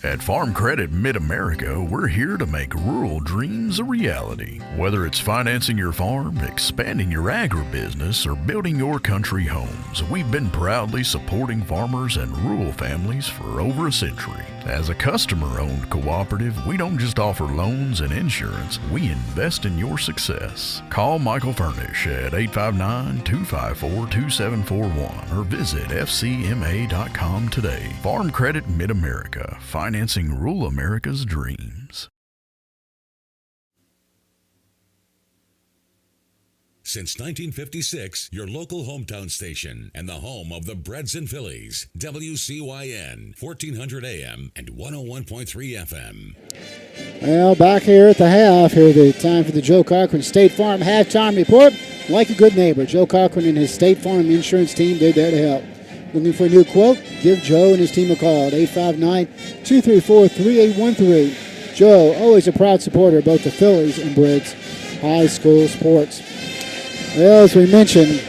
At Farm Credit Mid-America, we're here to make rural dreams a reality. Whether it's financing your farm, expanding your agribusiness, or building your country homes, we've been proudly supporting farmers and rural families for over a century. As a customer-owned cooperative, we don't just offer loans and insurance, we invest in your success. Call Michael Furnish at 859-254-2741 or visit fcma.com today. Farm Credit Mid-America, financing rural America's dreams. Since 1956, your local hometown station and the home of the Breds and Fillies. WCYN, 1400 AM and 101.3 FM. Well, back here at the half, here the time for the Joe Cochran State Farm halftime report. Like a good neighbor, Joe Cochran and his State Farm insurance team, they're there to help. Looking for a new quote? Give Joe and his team a call at 859-234-3813. Joe, always a proud supporter of both the Fillies and Breds high school sports. Well, as we mentioned,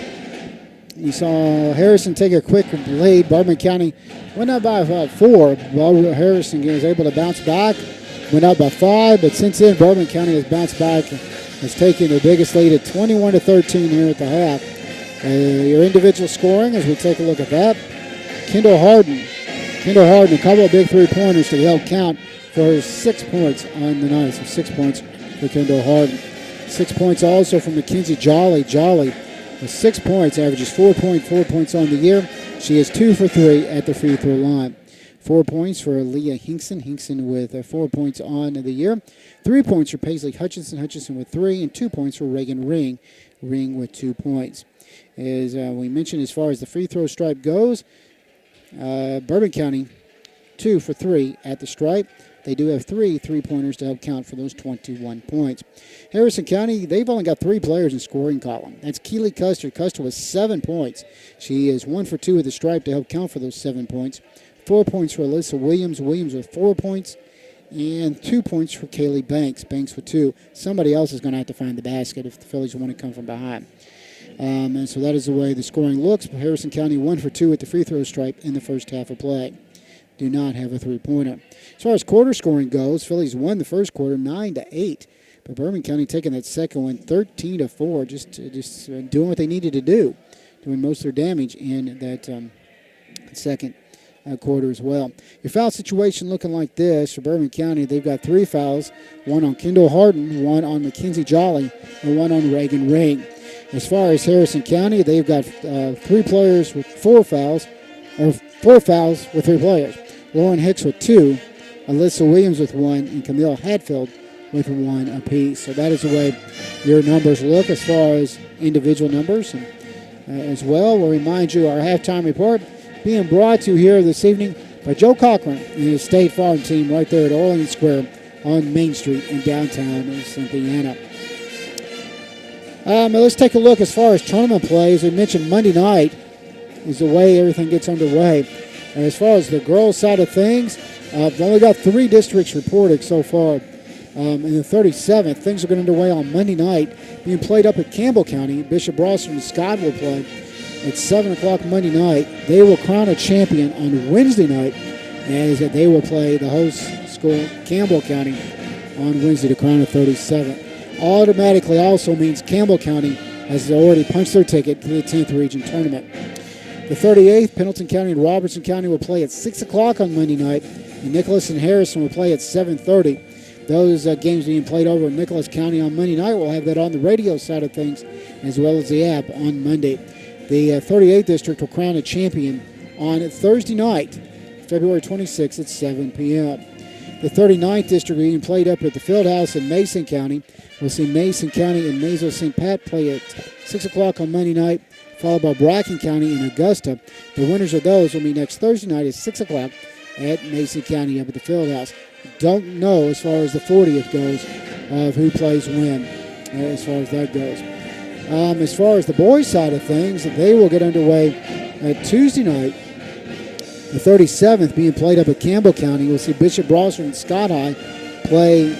we saw Harrison take a quick lead. Bourbon County went up by about 4. Harrison was able to bounce back, went up by 5, but since then, Bourbon County has bounced back, has taken the biggest lead at 21-13 here at the half. Your individual scoring, as we take a look at that, Kendall Harden, a couple of big three-pointers to help count for 6 points on the night. So 6 points for Kendall Harden. 6 points also from Mackenzie Jolly. Jolly with 6 points, averages 4.4 points on the year. She is 2 for 3 at the free throw line. 4 points for Leah Hinkson. Hinkson with 4 points on the year. 3 points for Paisley Hutchinson. Hutchinson with 3. And 2 points for Reagan Ring. Ring with 2 points. As we mentioned, as far as the free throw stripe goes, Bourbon County 2 for 3 at the stripe. They do have 3 3-pointers to help count for those 21 points. Harrison County, they've only got 3 players in scoring column. That's Keely Custer. Custer with 7 points. She is 1 for 2 at the stripe to help count for those 7 points. 4 points for Alyssa Williams. Williams with 4 points. And 2 points for Kaylee Banks. Banks with 2. Somebody else is going to have to find the basket if the Phillies want to come from behind. And so that is the way the scoring looks. Harrison County 1 for 2 at the free throw stripe in the first half of play. Do not have a 3-pointer. As far as quarter scoring goes, Phillies won the first quarter 9-8. But Bourbon County taking that second one 13-4, just doing what they needed to do, doing most of their damage in that second quarter as well. Your foul situation looking like this for Bourbon County. They've got 3 fouls, 1 on Kendall Harden, 1 on Mackenzie Jolly, and 1 on Reagan Ring. As far as Harrison County, they've got 3 players with 4 fouls, or 4 fouls with 3 players. Lauren Hicks with 2, Alyssa Williams with 1, and Camille Hadfield with 1 apiece. So that is the way your numbers look as far as individual numbers. And as well, we'll remind you our halftime report being brought to you here this evening by Joe Cochran and his State Farm team right there at Orleans Square on Main Street in downtown Cynthiana. Let's take a look as far as tournament play. As we mentioned, Monday night is the way everything gets underway. And as far as the girls' side of things, they've only got 3 districts reported so far. In the 37th, things are going underway on Monday night, being played up at Campbell County. Bishop Brossard and Scott will play at 7 o'clock Monday night. They will crown a champion on Wednesday night, as they will play the host school, Campbell County, on Wednesday to crown a 37th. Automatically also means Campbell County has already punched their ticket to the 10th region tournament. The 38th, Pendleton County and Robertson County will play at 6 o'clock on Monday night, and Nicholas and Harrison will play at 7:30. Those games being played over in Nicholas County on Monday night. We'll have that on the radio side of things as well as the app on Monday. The 38th district will crown a champion on Thursday night, February 26th at 7 p.m. The 39th district being played up at the Fieldhouse in Mason County. We'll see Mason County and Maysville St. Pat play at 6 o'clock on Monday night, followed by Bracken County and Augusta. The winners of those will meet next Thursday night at 6 o'clock at Mason County up at the Fieldhouse. Don't know as far as the 40th goes of who plays when as far as that goes. As far as the boys' side of things, they will get underway Tuesday night. The 37th being played up at Campbell County. We'll see Bishop Brossard and Scott High play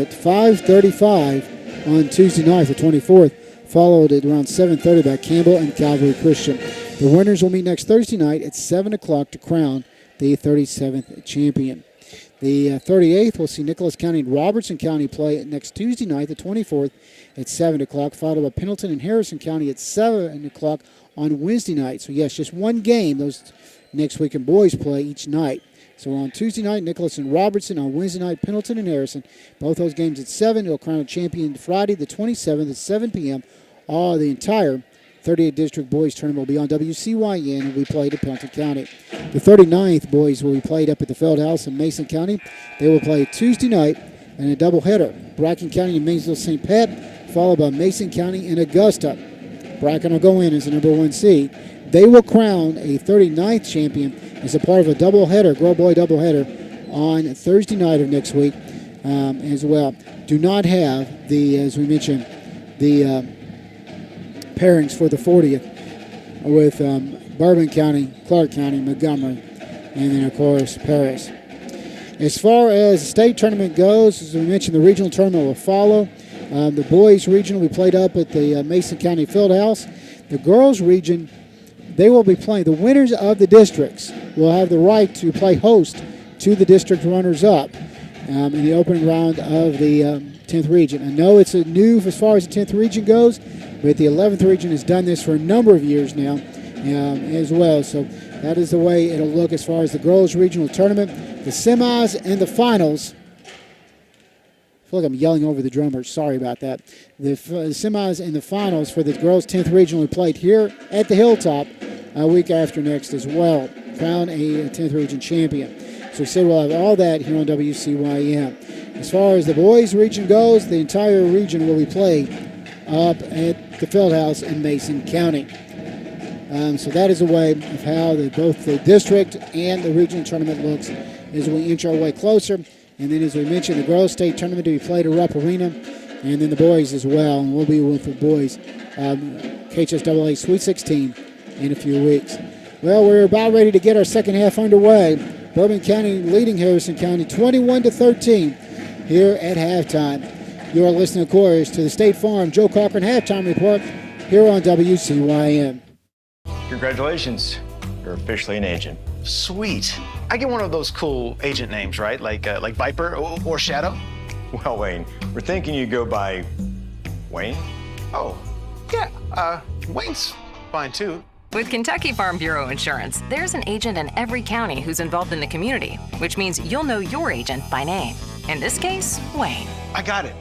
at 5:35 on Tuesday night, the 24th, followed at around 7:30 by Campbell and Calvary Christian. The winners will meet next Thursday night at 7 o'clock to crown the 37th champion. The 38th will see Nicholas County and Robertson County play next Tuesday night, the 24th, at 7 o'clock, followed by Pendleton and Harrison County at 7 o'clock on Wednesday night. So, yes, just one game those next weekend boys play each night. So on Tuesday night, Nicholas and Robertson. On Wednesday night, Pendleton and Harrison. Both those games at 7. They'll crown a champion Friday, the 27th at 7 p.m. The entire 38th District Boys Tournament will be on WCYN and will be played at Pendleton County. The 39th boys will be played up at the Fieldhouse in Mason County. They will play Tuesday night in a doubleheader. Bracken County and Maysville St. Pat, followed by Mason County and Augusta. Bracken will go in as the number 1 seed. They will crown a 39th champion as a part of a doubleheader, girl boy doubleheader, on Thursday night of next week as well. Do not have the, as we mentioned, the pairings for the 40th with Bourbon County, Clark County, Montgomery, and then, of course, Paris. As far as the state tournament goes, as we mentioned, the regional tournament will follow. The boys' region will be played up at the Mason County Fieldhouse. The girls' region, they will be playing. The winners of the districts will have the right to play host to the district runners-up in the opening round of the 10th region. I know it's a new as far as the 10th region goes, but the 11th region has done this for a number of years now as well. So that is the way it'll look as far as the girls' regional tournament. The semis and the finals. I feel like I'm yelling over the drummers. Sorry about that. The semis and the finals for the girls' 10th region will be played here at the Hilltop a week after next as well. Crown a 10th region champion. So we said we'll have all that here on WCYM. As far as the boys' region goes, the entire region will be played up at the Fieldhouse in Mason County. So that is a way of how both the district and the regional tournament looks as we inch our way closer. And then, as we mentioned, the girls' state tournament to be played at Rupp Arena, and then the boys as well. And we'll be with the boys KHSAA Sweet 16 in a few weeks. Well, we're about ready to get our second half underway. Bourbon County leading Harrison County 21-13 here at halftime. You are listening, of course, to the State Farm Joe Cochran halftime report here on WCYM. Congratulations. You're officially an agent. Sweet. I get one of those cool agent names, right? Like Viper or Shadow? Well, Wayne, we're thinking you go by Wayne. Oh, yeah. Wayne's fine, too. With Kentucky Farm Bureau Insurance, there's an agent in every county who's involved in the community, which means you'll know your agent by name. In this case, Wayne. I got it.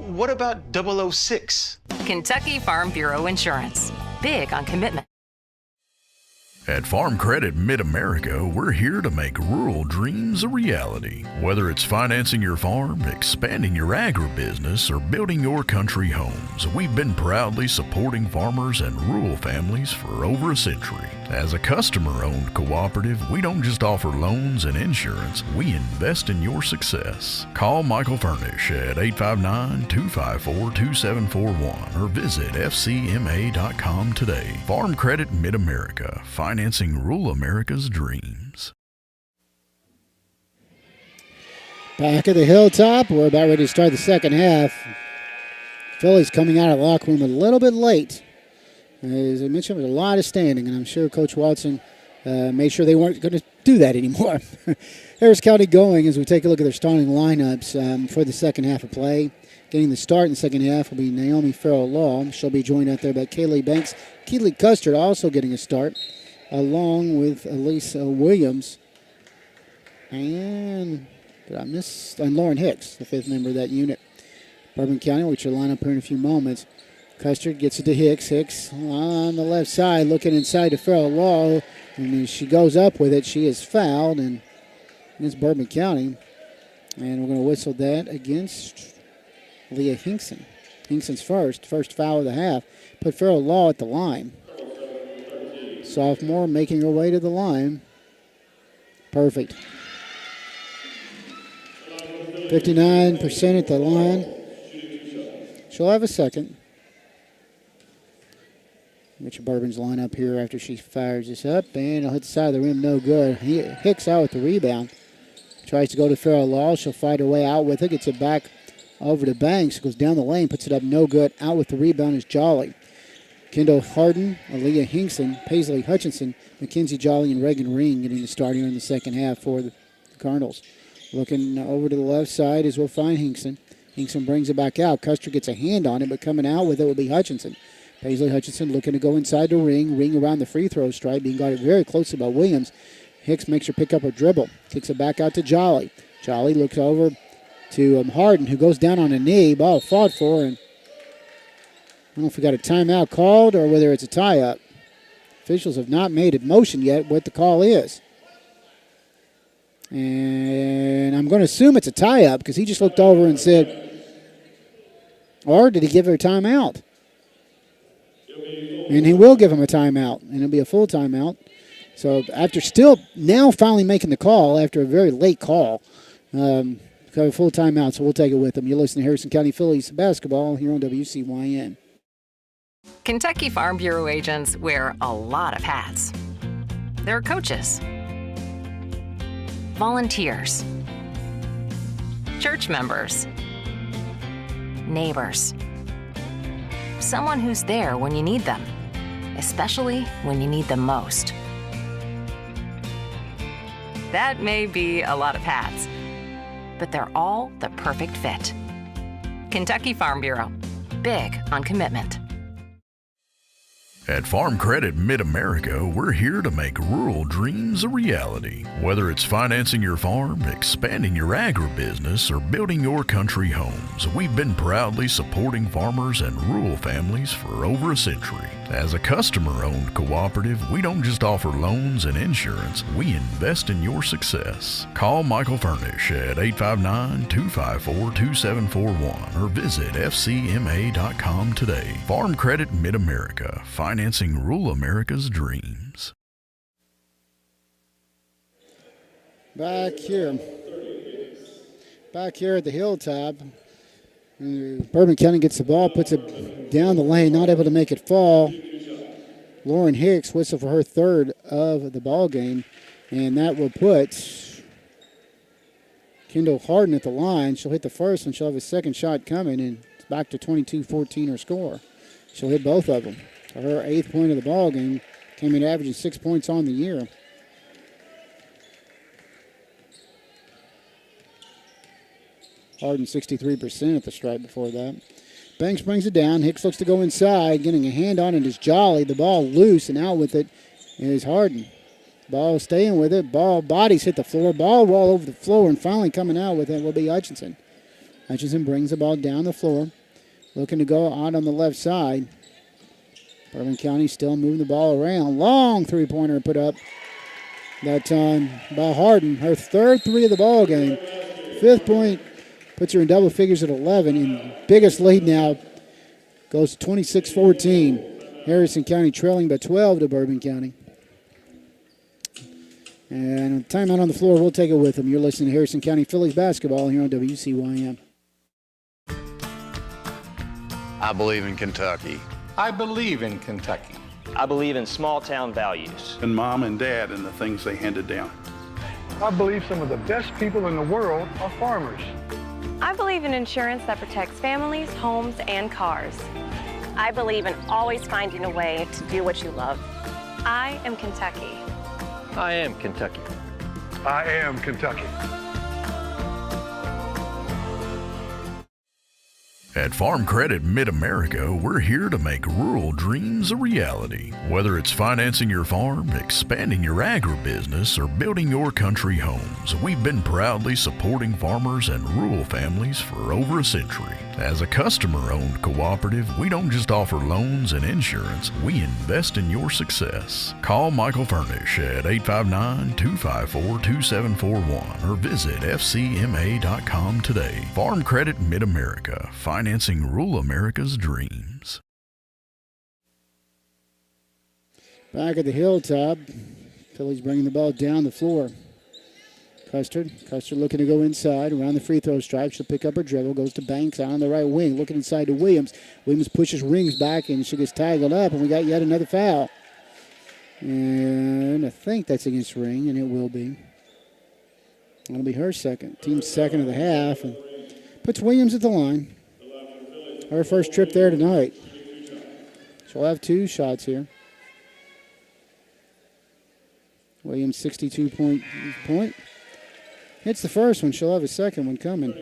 What about 006? Kentucky Farm Bureau Insurance. Big on commitment. At Farm Credit Mid-America, we're here to make rural dreams a reality. Whether it's financing your farm, expanding your agribusiness, or building your country homes, we've been proudly supporting farmers and rural families for over a century. As a customer-owned cooperative, we don't just offer loans and insurance, we invest in your success. Call Michael Furnish at 859-254-2741 or visit fcma.com today. Farm Credit Mid-America, financing rural America's dreams. Back at the Hilltop, we're about ready to start the second half. Phillies coming out of the locker room a little bit late. As I mentioned, there was a lot of standing, and I'm sure Coach Watson made sure they weren't going to do that anymore. Harris County going as we take a look at their starting lineups for the second half of play. Getting the start in the second half will be Naomi Farrell-Law. She'll be joined out there by Kaylee Banks. Keely Custard also getting a start, along with Elisa Williams. And did I miss? And Lauren Hicks, the fifth member of that unit. Bourbon County, which will line up here in a few moments. Custard gets it to Hicks. Hicks on the left side, looking inside to Farrell-Law. And as she goes up with it, she is fouled, and it's Bourbon County. And we're going to whistle that against Leah Hinkson. Hinkson's first foul of the half. Put Farrell-Law at the line. Sophomore making her way to the line. Perfect. 59% at the line. She'll have a second. Richard Bourbon's line up here after she fires this up, and it'll hit the side of the rim, no good. Hicks out with the rebound. Tries to go to Farrell-Law. She'll fight her way out with it, gets it back over to Banks, goes down the lane, puts it up, no good. Out with the rebound is Jolly. Kendall Harden, Aaliyah Hinkson, Paisley Hutchinson, Mackenzie Jolly, and Reagan Ring getting the start here in the second half for the Cardinals. Looking over to the left side is we'll find Hinkson. Hinkson brings it back out. Custer gets a hand on it, but coming out with it will be Hutchinson. Paisley Hutchinson looking to go inside the ring. Ring around the free throw stripe, being guarded very closely by Williams. Hicks makes her pick up her dribble. Kicks it back out to Jolly. Jolly looks over to Harden, who goes down on a knee. Ball fought for, and I don't know if we got a timeout called or whether it's a tie-up. Officials have not made a motion yet what the call is. And I'm going to assume it's a tie-up because he just looked over and said, or did he give her a timeout? And he will give him a timeout, and it'll be a full timeout. So after still now finally making the call after a very late call, got a full timeout, so we'll take it with them. You're listening to Harrison County Fillies basketball here on WCYN. Kentucky Farm Bureau agents wear a lot of hats. They're coaches, volunteers, church members, neighbors, someone who's there when you need them, especially when you need them most. That may be a lot of hats, but they're all the perfect fit. Kentucky Farm Bureau, big on commitment. At Farm Credit Mid-America, we're here to make rural dreams a reality. Whether it's financing your farm, expanding your agribusiness, or building your country homes, we've been proudly supporting farmers and rural families for over a century. As a customer-owned cooperative, we don't just offer loans and insurance, we invest in your success. Call Michael Furnish at 859-254-2741 or visit fcma.com today. Farm Credit Mid-America, financing rural America's dreams. Back here at the hilltop, Bourbon County gets the ball, puts it down the lane, not able to make it fall. Lauren Hicks whistle for her third of the ball game, and that will put Kendall Harden at the line. She'll hit the first, and she'll have a second shot coming, and it's back to 22-14 her score. She'll hit both of them. Her 8th point of the ball game, came in averaging 6 points on the year. Harden 63% at the stripe before that. Banks brings it down. Hicks looks to go inside. Getting a hand on it is Jolly. The ball loose, and out with it is Harden. Ball staying with it. Ball bodies hit the floor. Ball roll over the floor, and finally coming out with it will be Hutchinson. Hutchinson brings the ball down the floor. Looking to go out on the left side. Bourbon County still moving the ball around. Long three-pointer put up that time by Harden. Her third three of the ball game. 5th point. Puts her in double figures at 11, and biggest lead now goes to 26-14. Harrison County trailing by 12 to Bourbon County. And a timeout on the floor, we'll take it with them. You're listening to Harrison County Fillies basketball here on WCYN. I believe in Kentucky. I believe in Kentucky. I believe in small town values. And mom and dad and the things they handed down. I believe some of the best people in the world are farmers. I believe in insurance that protects families, homes, and cars. I believe in always finding a way to do what you love. I am Kentucky. I am Kentucky. I am Kentucky. At Farm Credit Mid-America, we're here to make rural dreams a reality. Whether it's financing your farm, expanding your agribusiness, or building your country homes, we've been proudly supporting farmers and rural families for over a century. As a customer-owned cooperative, we don't just offer loans and insurance, we invest in your success. Call Michael Furnish at 859-254-2741 or visit fcma.com today. Farm Credit Mid-America, financing rural America's dreams. Back at the hilltop, Phillies bringing the ball down the floor. Custer looking to go inside around the free throw stripe. She'll pick up her dribble, goes to Banks out on the right wing, looking inside to Williams. Williams pushes Rings back, and she gets tangled up, and we got yet another foul. And I think that's against Ring, and it will be. It'll be her second, team's second of the half, and puts Williams at the line. Her first trip there tonight. She'll have 2 shots here. Williams 62-point. Hits the first one. She'll have a second one coming.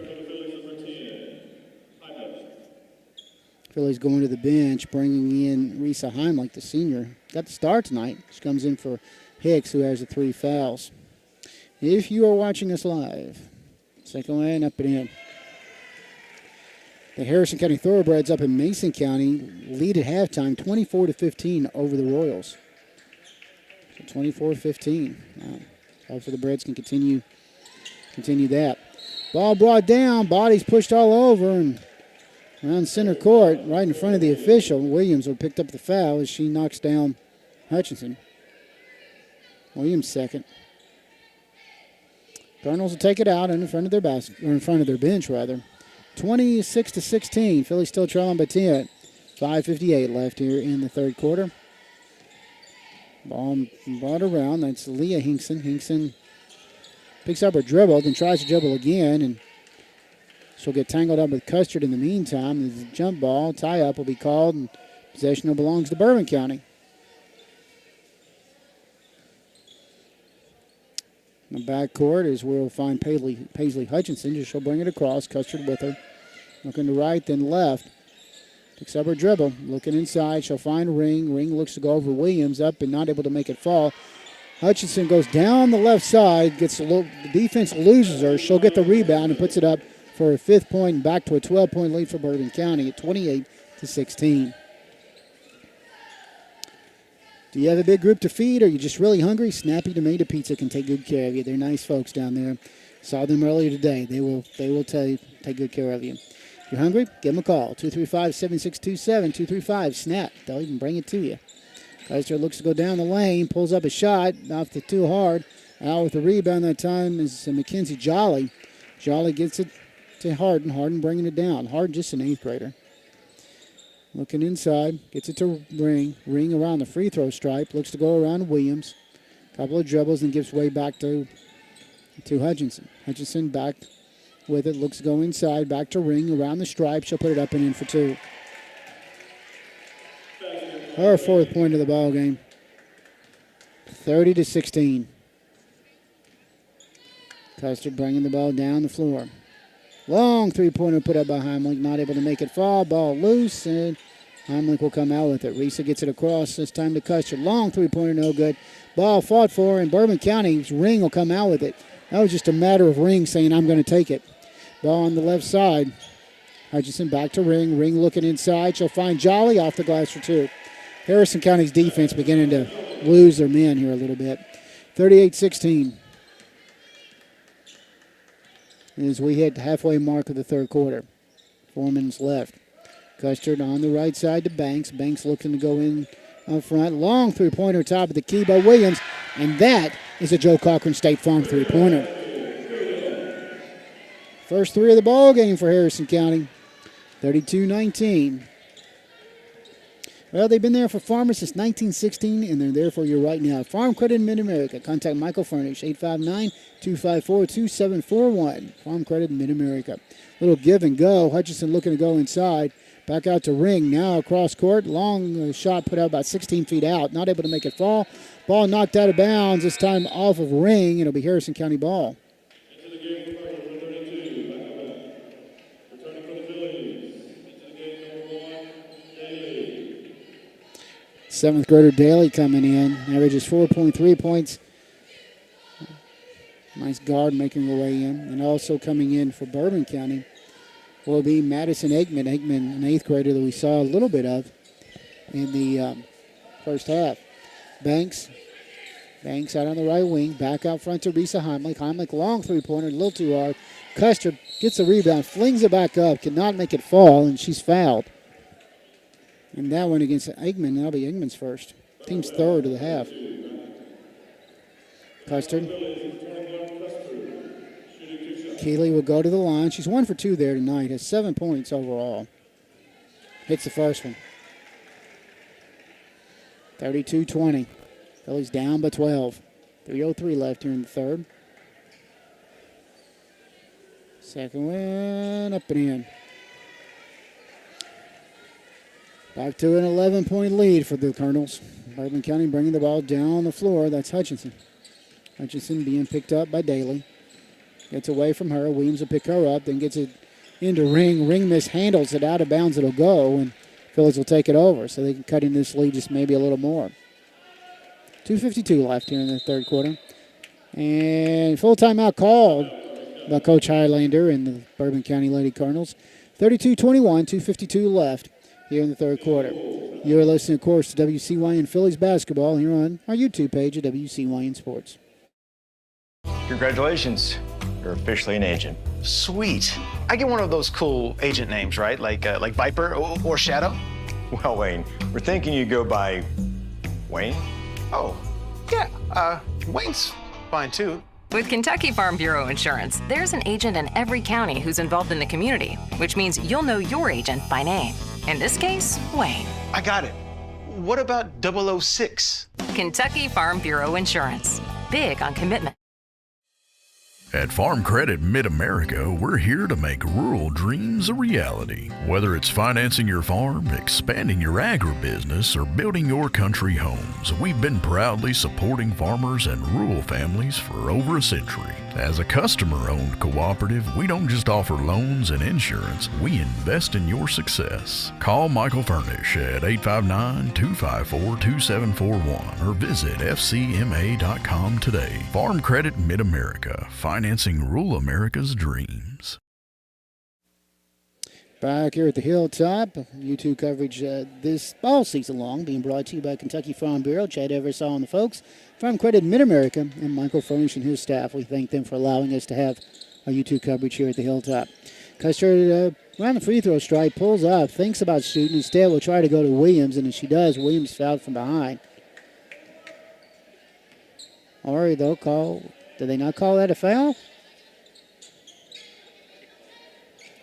Phillies going to the bench, bringing in Risa Heimlich, the senior. Got the start tonight. She comes in for Hicks, who has the 3 fouls. If you are watching us live, second line up and in. The Harrison County Thoroughbreds up in Mason County lead at halftime, 24-15 over the Royals. So 24-15. Hopefully the Breds can continue that. Ball brought down, bodies pushed all over, and around center court, right in front of the official. Williams will pick up the foul as she knocks down Hutchinson. Williams second. Cardinals will take it out in front of their basket, or in front of their bench rather. 26-16. Phillies still trailing by 10. 5:58 left here in the third quarter. Ball brought around. That's Leah Hinkson. Hinkson picks up her dribble, then tries to dribble again, and she'll get tangled up with Custard in the meantime. The jump ball, tie-up will be called, and possession belongs to Bourbon County. In the backcourt is where we'll find Paisley Hutchinson. She'll bring it across, Custard with her. Looking to right, then left. Picks up her dribble, looking inside. She'll find Ring. Ring looks to go over Williams, up and not able to make it fall. Hutchinson goes down the left side, the defense loses her. She'll get the rebound and puts it up for a 5th point and back to a 12-point lead for Bourbon County at 28-16. Do you have a big group to feed? Or are you just really hungry? Snappy Tomato Pizza can take good care of you. They're nice folks down there. Saw them earlier today. They will tell you, take good care of you. If you're hungry, give them a call. 235-7627, 235-SNAP. They'll even bring it to you. Kaiser looks to go down the lane, pulls up a shot, off the too hard. Out with the rebound that time is Mackenzie Jolly. Jolly gets it to Harden. Harden bringing it down. Harden just an 8th grader. Looking inside, gets it to Ring. Ring around the free throw stripe. Looks to go around Williams. Couple of dribbles and gives way back to Hutchinson. Hutchinson back with it. Looks to go inside. Back to Ring around the stripe. She'll put it up and in for 2. Her 4th point of the ball game. 30-16. Custard bringing the ball down the floor. Long 3-pointer put up by Heimlich. Not able to make it fall. Ball loose, and Heimlich will come out with it. Risa gets it across. This time to Custard. Long 3-pointer, no good. Ball fought for, and Bourbon County's Ring will come out with it. That was just a matter of Ring saying, I'm going to take it. Ball on the left side. Hutchinson back to Ring. Ring looking inside. She'll find Jolly off the glass for 2. Harrison County's defense beginning to lose their men here a little bit. 38-16. As we hit the halfway mark of the third quarter. 4 minutes left. Custard on the right side to Banks. Banks looking to go in up front. Long 3-pointer top of the key by Williams. And that is a Joe Cochran State Farm 3-pointer. First 3 of the ball game for Harrison County. 32-19. Well, they've been there for farmers since 1916, and they're there for you right now. Farm Credit in Mid-America. Contact Michael Furnish, 859-254-2741. Farm Credit in Mid-America. Little give and go. Hutchinson looking to go inside. Back out to Ring. Now across court. Long shot put out about 16 feet out. Not able to make it fall. Ball knocked out of bounds. This time off of Ring. It'll be Harrison County ball. Into the game for number 32, back. Returning for the Fillies. Into the game number 1, Daly. 7th grader Daly coming in. Averages 4.3 points. Nice guard making her way in. And also coming in for Bourbon County will be Madison Aikman. Aikman, an 8th grader that we saw a little bit of in the first half. Banks out on the right wing. Back out front to Risa Heimlich. Heimlich, long three-pointer, a little too hard. Custer gets the rebound, flings it back up, cannot make it fall, and she's fouled. And that one against Aikman. That'll be Aikman's first. Team's third of the half. Custer. Keeley will go to the line. She's 1 for 2 there tonight. Has 7 points overall. Hits the first one. 32-20. Phillies down by 12. 3:03 left here in the third. Second one up and in. Back to an 11-point lead for the Colonels. Bourbon County bringing the ball down the floor. That's Hutchinson. Hutchinson being picked up by Daly. Gets away from her. Williams will pick her up, then gets it into Ring. Ring mishandles it out of bounds. It'll go, and Phillies will take it over, so they can cut in this lead just maybe a little more. 2:52 left here in the third quarter. And full timeout called by Coach Highlander and the Bourbon County Lady Cardinals. 32-21, 2:52 left here in the third quarter. You're listening, of course, to WCYN Phillies basketball here on our YouTube page at WCYN Sports. Congratulations. You're officially an agent. Sweet. I get one of those cool agent names, right? Like Viper or Shadow? Well, Wayne, we're thinking you go by Wayne? Oh, yeah. Wayne's fine, too. With Kentucky Farm Bureau Insurance, there's an agent in every county who's involved in the community, which means you'll know your agent by name. In this case, Wayne. I got it. What about 006? Kentucky Farm Bureau Insurance. Big on commitment. At Farm Credit Mid-America, we're here to make rural dreams a reality. Whether it's financing your farm, expanding your agribusiness, or building your country homes, we've been proudly supporting farmers and rural families for over a century. As a customer-owned cooperative, we don't just offer loans and insurance, we invest in your success. Call Michael Furnish at 859-254-2741 or visit fcma.com today. Farm Credit Mid-America, financing rural America's dreams. Back here at the Hilltop, YouTube coverage this all season long being brought to you by Kentucky Farm Bureau, Chad Eversall and the folks. Farm Credit Mid-America and Michael Furnish and his staff. We thank them for allowing us to have our YouTube coverage here at the Hilltop. Custer around the free throw stripe, pulls up, thinks about shooting. Instead, will try to go to Williams, and if she does, Williams fouled from behind. Or they'll call, did they not call that a foul?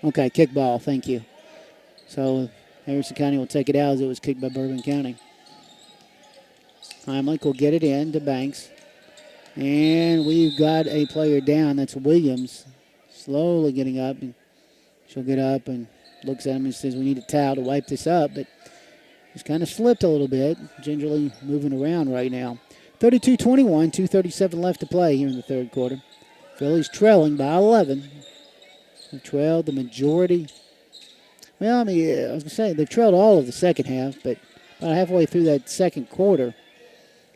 Okay, kickball, thank you. So Harrison County will take it out as it was kicked by Bourbon County. Heimlich will get it in to Banks. And we've got a player down. That's Williams. Slowly getting up. And she'll get up and looks at him and says, we need a towel to wipe this up. But he's kind of slipped a little bit. Gingerly moving around right now. 32-21, 2:37 left to play here in the third quarter. Phillies trailing by 11. They've trailed the majority. Well, I mean, I was going to say, they've trailed all of the second half, but about halfway through that second quarter,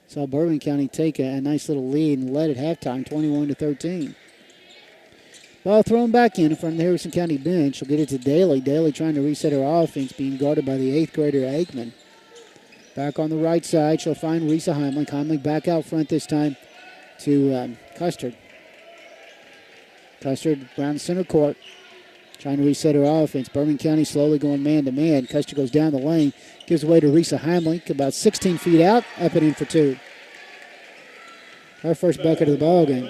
saw Bourbon County take a nice little lead and led at halftime, 21-13. Ball thrown back in front of the Harrison County bench. She'll get it to Daly. Daly trying to reset her offense, being guarded by the 8th grader Aikman. Back on the right side, she'll find Risa Heimlich. Heimlich back out front this time to Custard. Custard around the center court, trying to reset her offense. Bourbon County slowly going man-to-man. Custard goes down the lane, gives away to Risa Heimlich, about 16 feet out, up and in for two. Her first bucket of the ball game.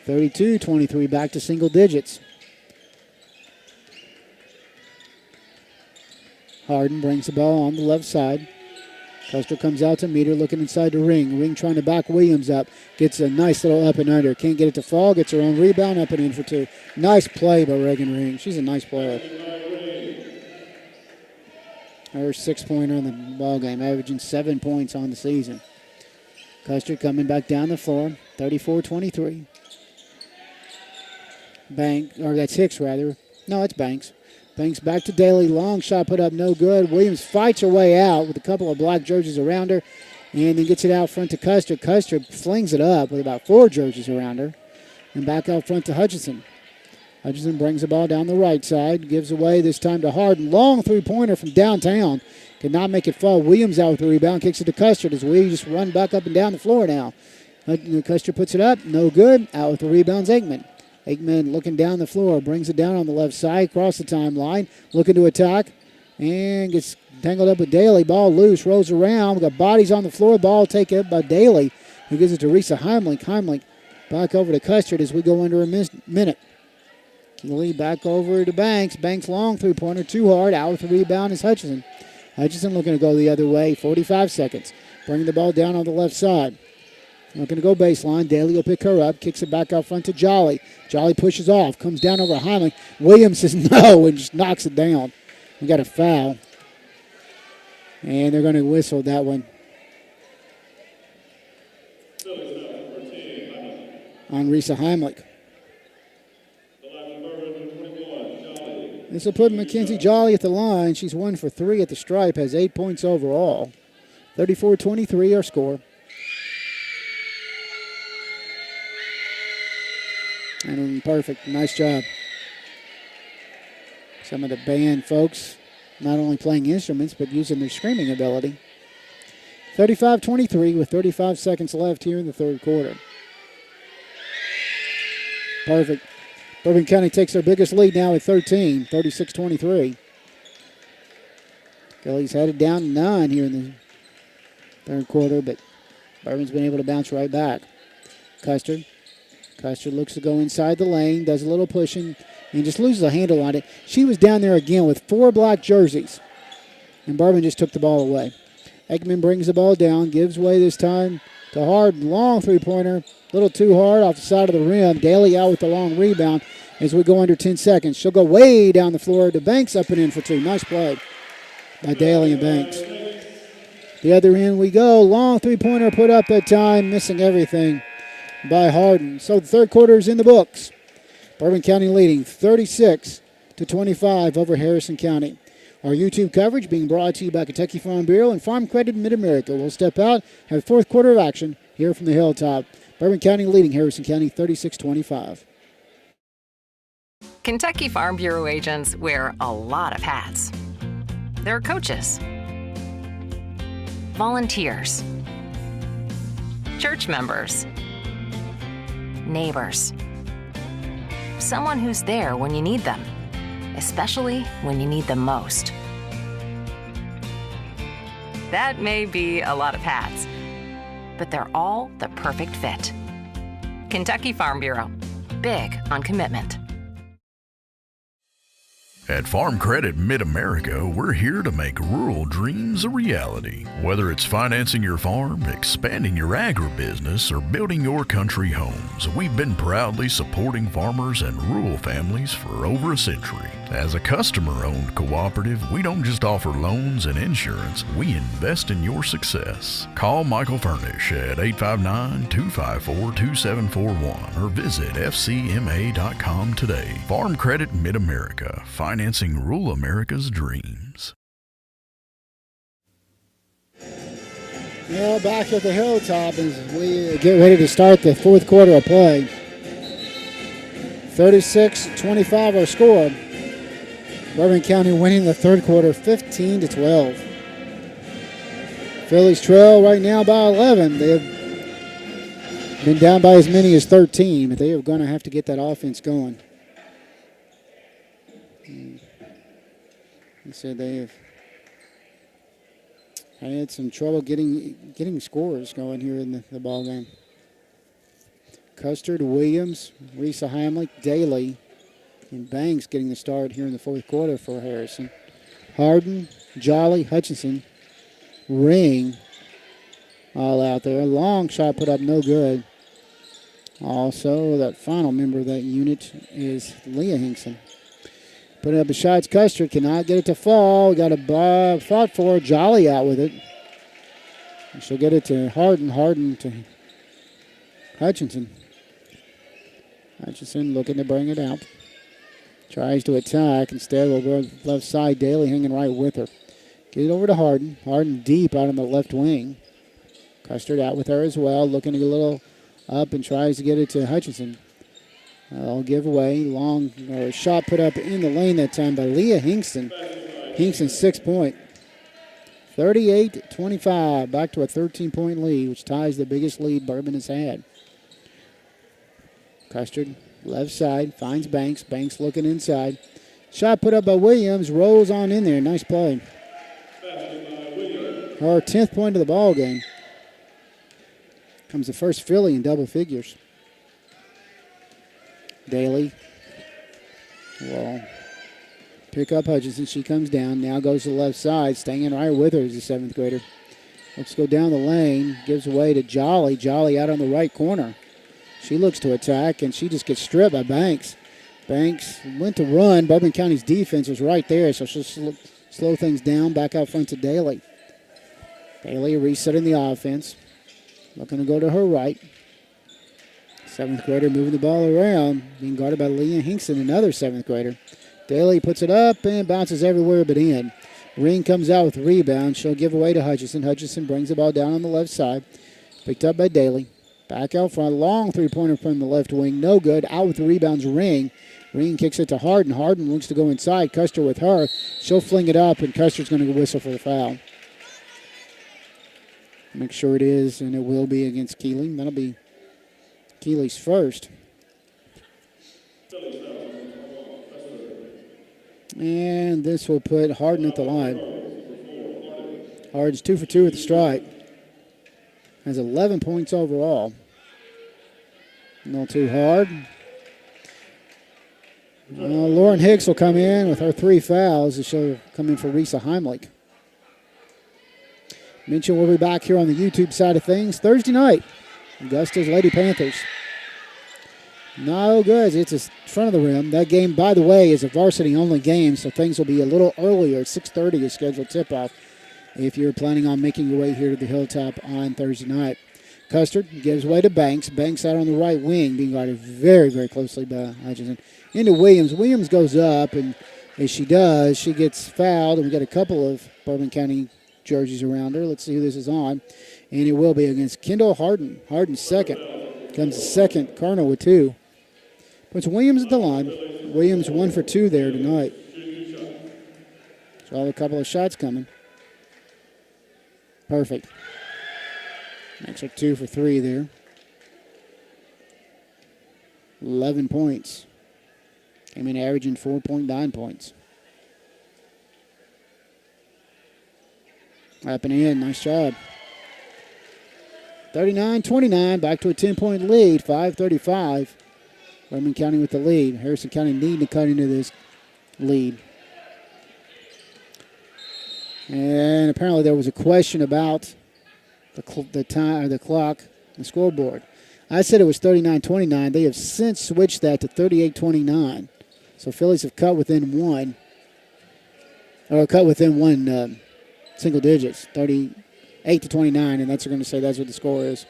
32-23, back to single digits. Harden brings the ball on the left side. Custer comes out to meet her, looking inside the ring. Ring trying to back Williams up. Gets a nice little up and under. Can't get it to fall. Gets her own rebound, up and in for two. Nice play by Reagan Ring. She's a nice player. Her 6-pointer in the ball game, averaging 7 points on the season. Custer coming back down the floor, 34-23. That's Hicks, rather. No, it's Banks. Banks back to Daly. Long shot put up, no good. Williams fights her way out with a couple of black jerseys around her and then gets it out front to Custer. Custer flings it up with about 4 jerseys around her. And back out front to Hutchinson. Hutchinson brings the ball down the right side. Gives away this time to Harden. Long three-pointer from downtown. Cannot make it fall. Williams out with the rebound. Kicks it to Custer. Does Williams just run back up and down the floor now? Custer puts it up. No good. Out with the rebounds, Aikman. Aikman looking down the floor. Brings it down on the left side. Across the timeline. Looking to attack. And gets tangled up with Daly. Ball loose. Rolls around. We got bodies on the floor. Ball taken up by Daly. Who gives it to Risa Heimlich. Heimlich back over to Custer as we go under a minute. Keeley back over to Banks. Banks long three-pointer. Too hard. Out with the rebound is Hutchinson. Hutchinson looking to go the other way. 45 seconds. Bringing the ball down on the left side. Looking to go baseline. Daly will pick her up. Kicks it back out front to Jolly. Jolly pushes off. Comes down over Heimlich. Williams says no and just knocks it down. We got a foul. And they're going to whistle that one. On Risa Heimlich. This will put Mackenzie Jolly at the line. She's 1 for 3 at the stripe, has 8 points overall. 34-23 our score. And perfect. Nice job. Some of the band folks not only playing instruments, but using their screaming ability. 35-23 with 35 seconds left here in the third quarter. Perfect. Bourbon County takes their biggest lead now at 13, 36-23. Phillies headed down to 9 here in the third quarter, but Bourbon's been able to bounce right back. Custer looks to go inside the lane, does a little pushing, and just loses a handle on it. She was down there again with 4 black jerseys, and Bourbon just took the ball away. Ekman brings the ball down, gives way this time to Harden. Long three-pointer, a little too hard off the side of the rim. Daly out with the long rebound as we go under 10 seconds. She'll go way down the floor to Banks, up and in for 2. Nice play by Daly and Banks. The other end we go. Long three-pointer put up that time, missing everything by Harden. So the third quarter is in the books. Bourbon County leading 36-25 over Harrison County. Our YouTube coverage being brought to you by Kentucky Farm Bureau and Farm Credit Mid-America. We'll step out, have the fourth quarter of action here from the Hilltop. Bourbon County leading Harrison County 36-25. Kentucky Farm Bureau agents wear a lot of hats. They're coaches, volunteers, church members, neighbors, someone who's there when you need them, especially when you need them most. That may be a lot of hats, but they're all the perfect fit. Kentucky Farm Bureau, big on commitment. At Farm Credit Mid-America, we're here to make rural dreams a reality. Whether it's financing your farm, expanding your agribusiness, or building your country homes, we've been proudly supporting farmers and rural families for over a century. As a customer-owned cooperative, we don't just offer loans and insurance, we invest in your success. Call Michael Furnish at 859-254-2741 or visit fcma.com today. Farm Credit Mid-America, financing rural America's dreams. Well, back at the Hilltop as we get ready to start the fourth quarter of play. 36-25 our score. Bourbon County winning the third quarter 15-12. Phillies trail right now by 11. They have been down by as many as 13, but they are going to have to get that offense going. So they have had some trouble getting scores going here in the ball game. Custard, Williams, Risa Heimlich, Daly, and Banks getting the start here in the fourth quarter for Harrison. Harden, Jolly, Hutchinson, Ring, all out there. Long shot put up, no good. Also, that final member of that unit is Leah Hinkson. Putting up the shots, Custer cannot get it to fall. Got a fought for, Jolly out with it. She'll get it to Harden. Harden to Hutchinson. Hutchinson looking to bring it out. Tries to attack. Instead, we'll go left side. Daly hanging right with her. Get it over to Harden. Harden deep out on the left wing. Custard out with her as well. Looking to get a little up and tries to get it to Hutchinson. I'll give away. Long shot put up in the lane that time by Leah Hinkson. Hinkson 6 point. 38-25, back to a 13-point lead, which ties the biggest lead Bourbon has had. Custard, left side, finds Banks. Banks looking inside. Shot put up by Williams, rolls on in there. Nice play. Her 10th point of the ball game. Comes the first Philly in double figures. Daly will pick up Hutchinson. She comes down. Now goes to the left side. Staying right with her is the 7th grader. Let's go down the lane. Gives away to Jolly. Jolly out on the right corner. She looks to attack, and she just gets stripped by Banks. Banks went to run. Bourbon County's defense was right there, so she'll slow things down. Back out front to Daly. Daly resetting the offense. Looking to go to her right. 7th grader moving the ball around. Being guarded by Leah Hinkson, another 7th grader. Daly puts it up and bounces everywhere but in. Ring comes out with the rebound. She'll give away to Hutchinson. Hutchinson brings the ball down on the left side. Picked up by Daly. Back out front. Long three-pointer from the left wing. No good. Out with the rebounds, Ring. Ring kicks it to Harden. Harden looks to go inside. Custer with her. She'll fling it up, and Custer's going to whistle for the foul. Make sure it is, and it will be against Keeley. That'll be Keeley's first. And this will put Harden at the line. Harden's 2 for 2 with the strike. Has 11 points overall. A little too hard. Lauren Hicks will come in with her 3 fouls. She'll come in for Risa Heimlich. Mention we'll be back here on the YouTube side of things Thursday night. Augusta's Lady Panthers. No good. It's in front of the rim. That game, by the way, is a varsity-only game, so things will be a little earlier. 6:30 is scheduled tip-off if you're planning on making your way here to the Hilltop on Thursday night. Custard gives way to Banks. Banks out on the right wing, being guarded very, very closely by Hutchinson. Into Williams. Williams goes up, and as she does, she gets fouled, and we got a couple of Bourbon County jerseys around her. Let's see who this is on. And it will be against Kendall Harden. Harden's second. Comes the second. Carno with 2. Puts Williams at the line. Williams 1 for 2 there tonight. So I have a couple of shots coming. Perfect. Makes her 2 for 3 there. 11 points. Came in averaging 4.9 points. Up and in. Nice job. 39-29. Back to a 10-point lead. 5:35. Bourbon County with the lead. Harrison County needing to cut into this lead. And apparently there was a question about the time, or the clock, the scoreboard. I said it was 39-29. They have since switched that to 38-29. So Phillies have cut within one, single digits, 38-29, and that's going to say that's what the score is.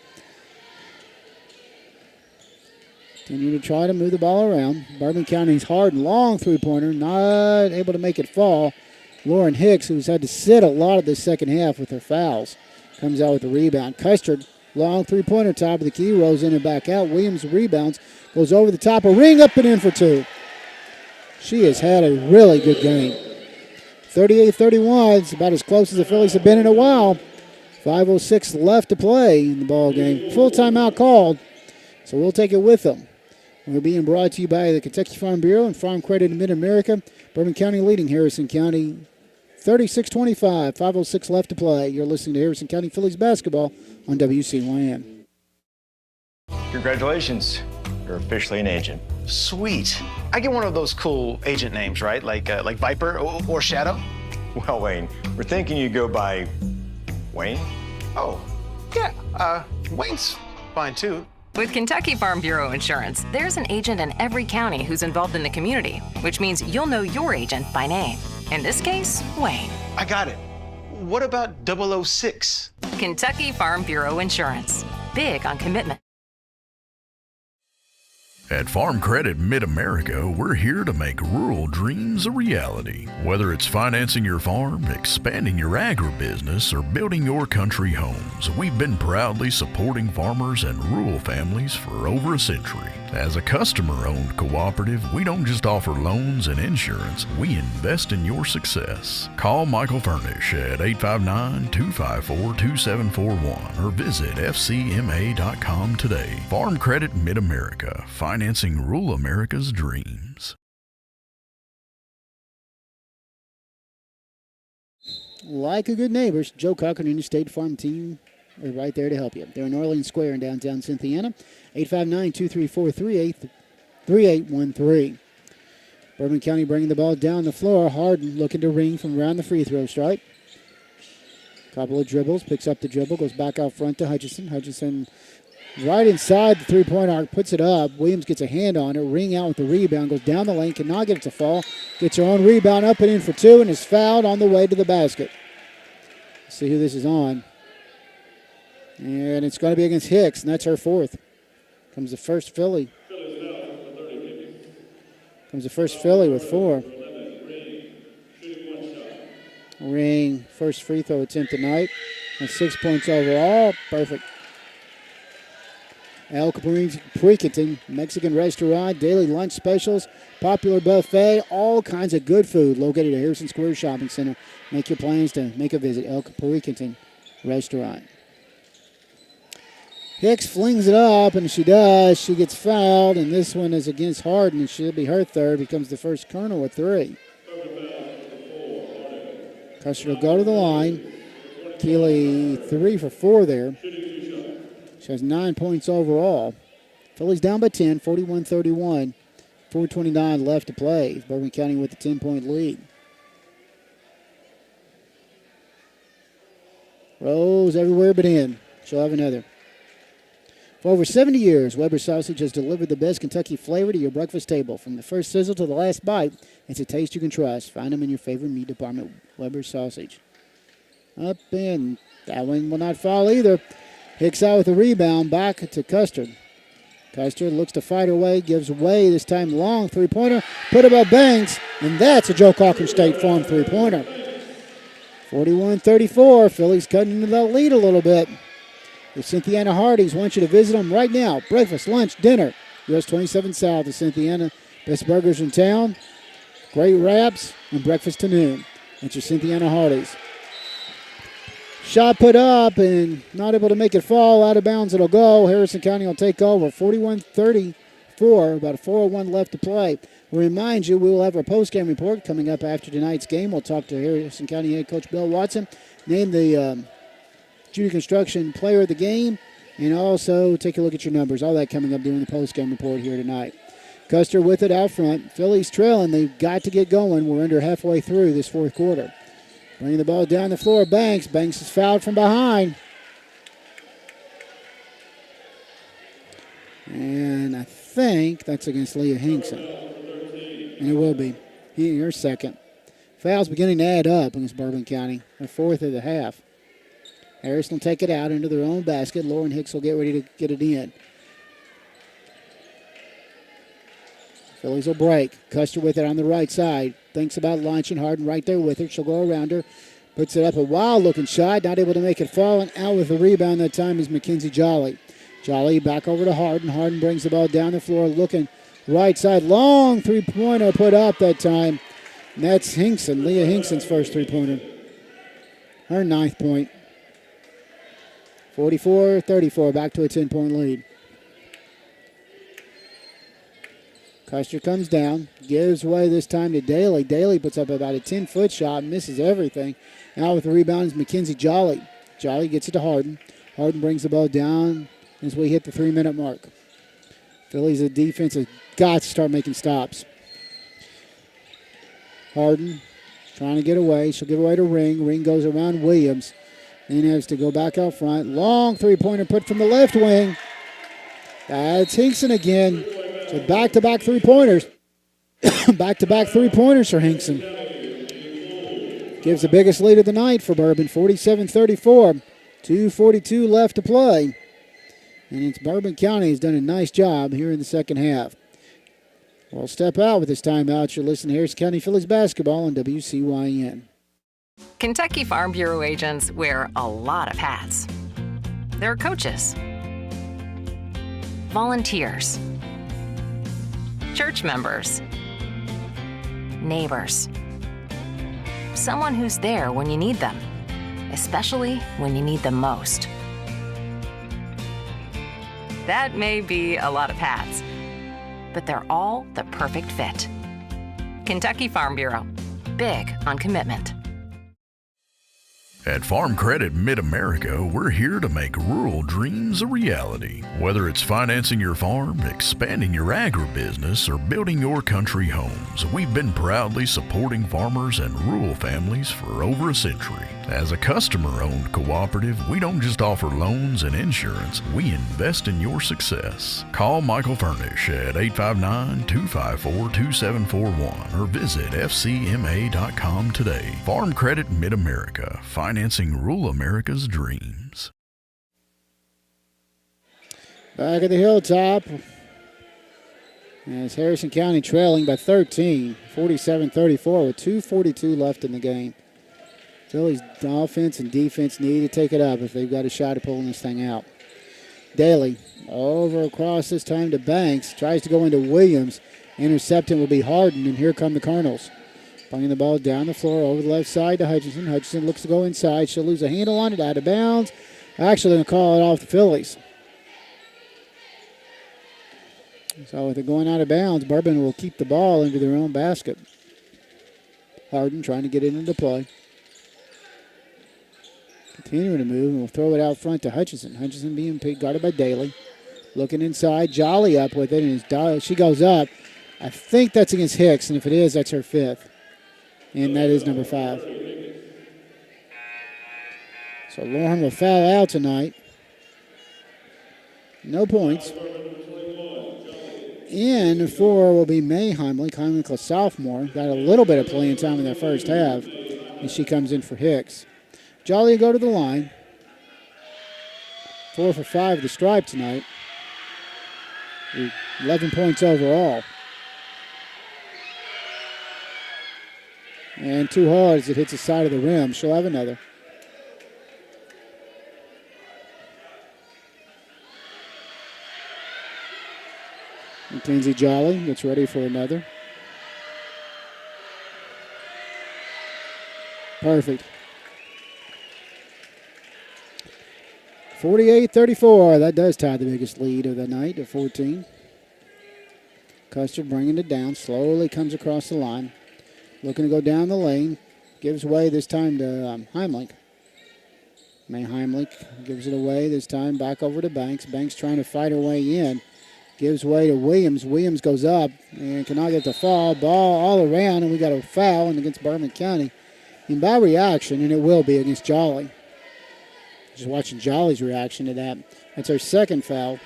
Continue to try to move the ball around. Bourbon County's hard and long three-pointer, not able to make it fall. Lauren Hicks, who's had to sit a lot of the second half with her fouls, comes out with the rebound. Custard, long three-pointer, top of the key, rolls in and back out. Williams rebounds, goes over the top, a ring up and in for 2. She has had a really good game. 38-31, it's about as close as the Phillies have been in a while. 5:06 left to play in the ball game. Full timeout called, so we'll take it with them. We're being brought to you by the Kentucky Farm Bureau and Farm Credit in Mid-America. Bourbon County leading Harrison County 36-25, 5:06 left to play. You're listening to Harrison County Phillies basketball on WCYN. Congratulations. You're officially an agent. Sweet. I get one of those cool agent names, right? Like Viper or Shadow? Well, Wayne, we're thinking you go by Wayne? Oh, yeah, Wayne's fine too. With Kentucky Farm Bureau Insurance, there's an agent in every county who's involved in the community, which means you'll know your agent by name. In this case, Wayne. I got it. What about 006? Kentucky Farm Bureau Insurance. Big on commitment. At Farm Credit Mid-America, we're here to make rural dreams a reality. Whether it's financing your farm, expanding your agribusiness, or building your country homes, we've been proudly supporting farmers and rural families for over a century. As a customer-owned cooperative, we don't just offer loans and insurance, we invest in your success. Call Michael Furnish at 859-254-2741 or visit fcma.com today. Farm Credit Mid-America, financing rural America's dreams. Like a good neighbor, Joe Cochran and the State Farm team are right there to help you. They're in Orleans Square in downtown Cynthiana. 859-234-3813. Bourbon County bringing the ball down the floor. Harden looking to ring from around the free throw stripe. Couple of dribbles, picks up the dribble, goes back out front to Hutchinson. Hutchinson right inside the three-point arc, puts it up. Williams gets a hand on it, ring out with the rebound, goes down the lane, cannot get it to fall. Gets her own rebound up and in for two, and is fouled on the way to the basket. Let's see who this is on. And it's going to be against Hicks, and that's her fourth. Comes the first Philly. Comes the first Philly with four. Ring, first free throw attempt tonight. And 6 points overall. Perfect. El Capricanton, Mexican restaurant, daily lunch specials, popular buffet, all kinds of good food located at Harrison Square Shopping Center. Make your plans to make a visit. El Capricanton restaurant. Hicks flings it up, and she does. She gets fouled, and this one is against Harden. It should be her third. Becomes the first Colonel with three. Custer will go to the line. Keeley 3 for 4 there. She has 9 points overall. Phillies down by 10, 41-31. 4:29 left to play. Bourbon County with a 10-point lead. Rose everywhere but in. She'll have another. For over 70 years, Weber Sausage has delivered the best Kentucky flavor to your breakfast table. From the first sizzle to the last bite, it's a taste you can trust. Find them in your favorite meat department, Weber Sausage. Up in. That one will not fall either. Hicks out with a rebound, back to Custer. Custer looks to fight her way, gives away this time long three-pointer, put it by Banks, and that's a Joe Cochran State Farm three-pointer. 41-34, Phillies cutting into the lead a little bit. The Cynthiana Hardys want you to visit them right now. Breakfast, lunch, dinner. US 27 South of Cynthiana. Best burgers in town. Great wraps and breakfast to noon. That's your Cynthiana Hardys. Shot put up and not able to make it fall. Out of bounds it'll go. Harrison County will take over. 41-34. About a 4:01 left to play. We'll remind you we will have our post-game report coming up after tonight's game. We'll talk to Harrison County head coach Bill Watson. Name the Judy Construction player of the game, and also take a look at your numbers. All that coming up during the post-game report here tonight. Custer with it out front. Phillies trailing. They've got to get going. We're under halfway through this fourth quarter. Bringing the ball down the floor, Banks. Banks is fouled from behind. And I think that's against Leah Hinkson. And it will be. Her second. Fouls beginning to add up against Bourbon County. Their fourth of the half. Harrison will take it out into their own basket. Lauren Hicks will get ready to get it in. Phillies will break. Custer with it on the right side. Thinks about launching. Harden right there with her. She'll go around her. Puts it up. A wild-looking shot. Not able to make it fall. And out with the rebound that time is Mackenzie Jolly. Jolly back over to Harden. Harden brings the ball down the floor. Looking right side. Long three-pointer put up that time. And that's Hinkson. Leah Hinkson's first three-pointer. Her 9th point. 44-34, back to a 10-point lead. Custer comes down, gives away this time to Daly. Daly puts up about a 10-foot shot, misses everything. Now with the rebound is Mackenzie Jolly. Jolly gets it to Harden. Harden brings the ball down as we hit the 3-minute mark. Phillies' defense has got to start making stops. Harden Trying to get away. She'll give away to Ring. Ring goes around Williams. Then has to go back out front. Long three-pointer put from the left wing. That's Hinkson again. So back-to-back three-pointers. Back-to-back three-pointers for Hinkson. Gives the biggest lead of the night for Bourbon, 47-34. 2:42 left to play. And it's Bourbon County has done a nice job here in the second half. We'll step out with this timeout. You're listening to Harrison County Fillies basketball on WCYN. Kentucky Farm Bureau agents wear a lot of hats. They're coaches, volunteers, church members, neighbors, someone who's there when you need them, especially when you need them most. That may be a lot of hats, but they're all the perfect fit. Kentucky Farm Bureau, big on commitment. At Farm Credit Mid-America, we're here to make rural dreams a reality. Whether it's financing your farm, expanding your agribusiness, or building your country homes, we've been proudly supporting farmers and rural families for over a century. As a customer-owned cooperative, we don't just offer loans and insurance, we invest in your success. Call Michael Furnish at 859-254-2741 or visit fcma.com today. Farm Credit Mid-America, financing rural America's dreams. Back at the hilltop, as Harrison County trailing by 13, 47-34 with 2:42 left in the game. Phillies offense and defense need to take it up if they've got a shot at pulling this thing out. Daly over across this time to Banks. Tries to go into Williams. Intercepting will be Harden, and here come the Cardinals. Bringing the ball down the floor over the left side to Hutchinson. Hutchinson looks to go inside. She'll lose a handle on it, out of bounds. Actually going to call it off the Phillies. So with it going out of bounds, Bourbon will keep the ball into their own basket. Harden trying to get it into play. Continuing to move, and we'll throw it out front to Hutchinson. Hutchinson being guarded by Daly. Looking inside, Jolly up with it, and she goes up. I think that's against Hicks, and if it is, that's her fifth. And that is number 5. So Lauren will foul out tonight. No points. In for will be May Heimlich. Heimlich, a sophomore. Got a little bit of playing time in that first half, and she comes in for Hicks. Jolly will go to the line. 4 for 5 at the stripe tonight. 11 points overall. And too hard as it hits the side of the rim. She'll have another. Mackenzie Jolly gets ready for another. Perfect. 48-34. That does tie the biggest lead of the night at 14. Custard bringing it down. Slowly comes across the line. Looking to go down the lane. Gives way this time to Heimlich. May Heimlich gives it away this time back over to Banks. Banks trying to fight her way in. Gives way to Williams. Williams goes up and cannot get the foul. Ball all around, and we got a foul against Bourbon County. And by reaction, and it will be against Jolly. Just watching Jolly's reaction to that. That's her second foul.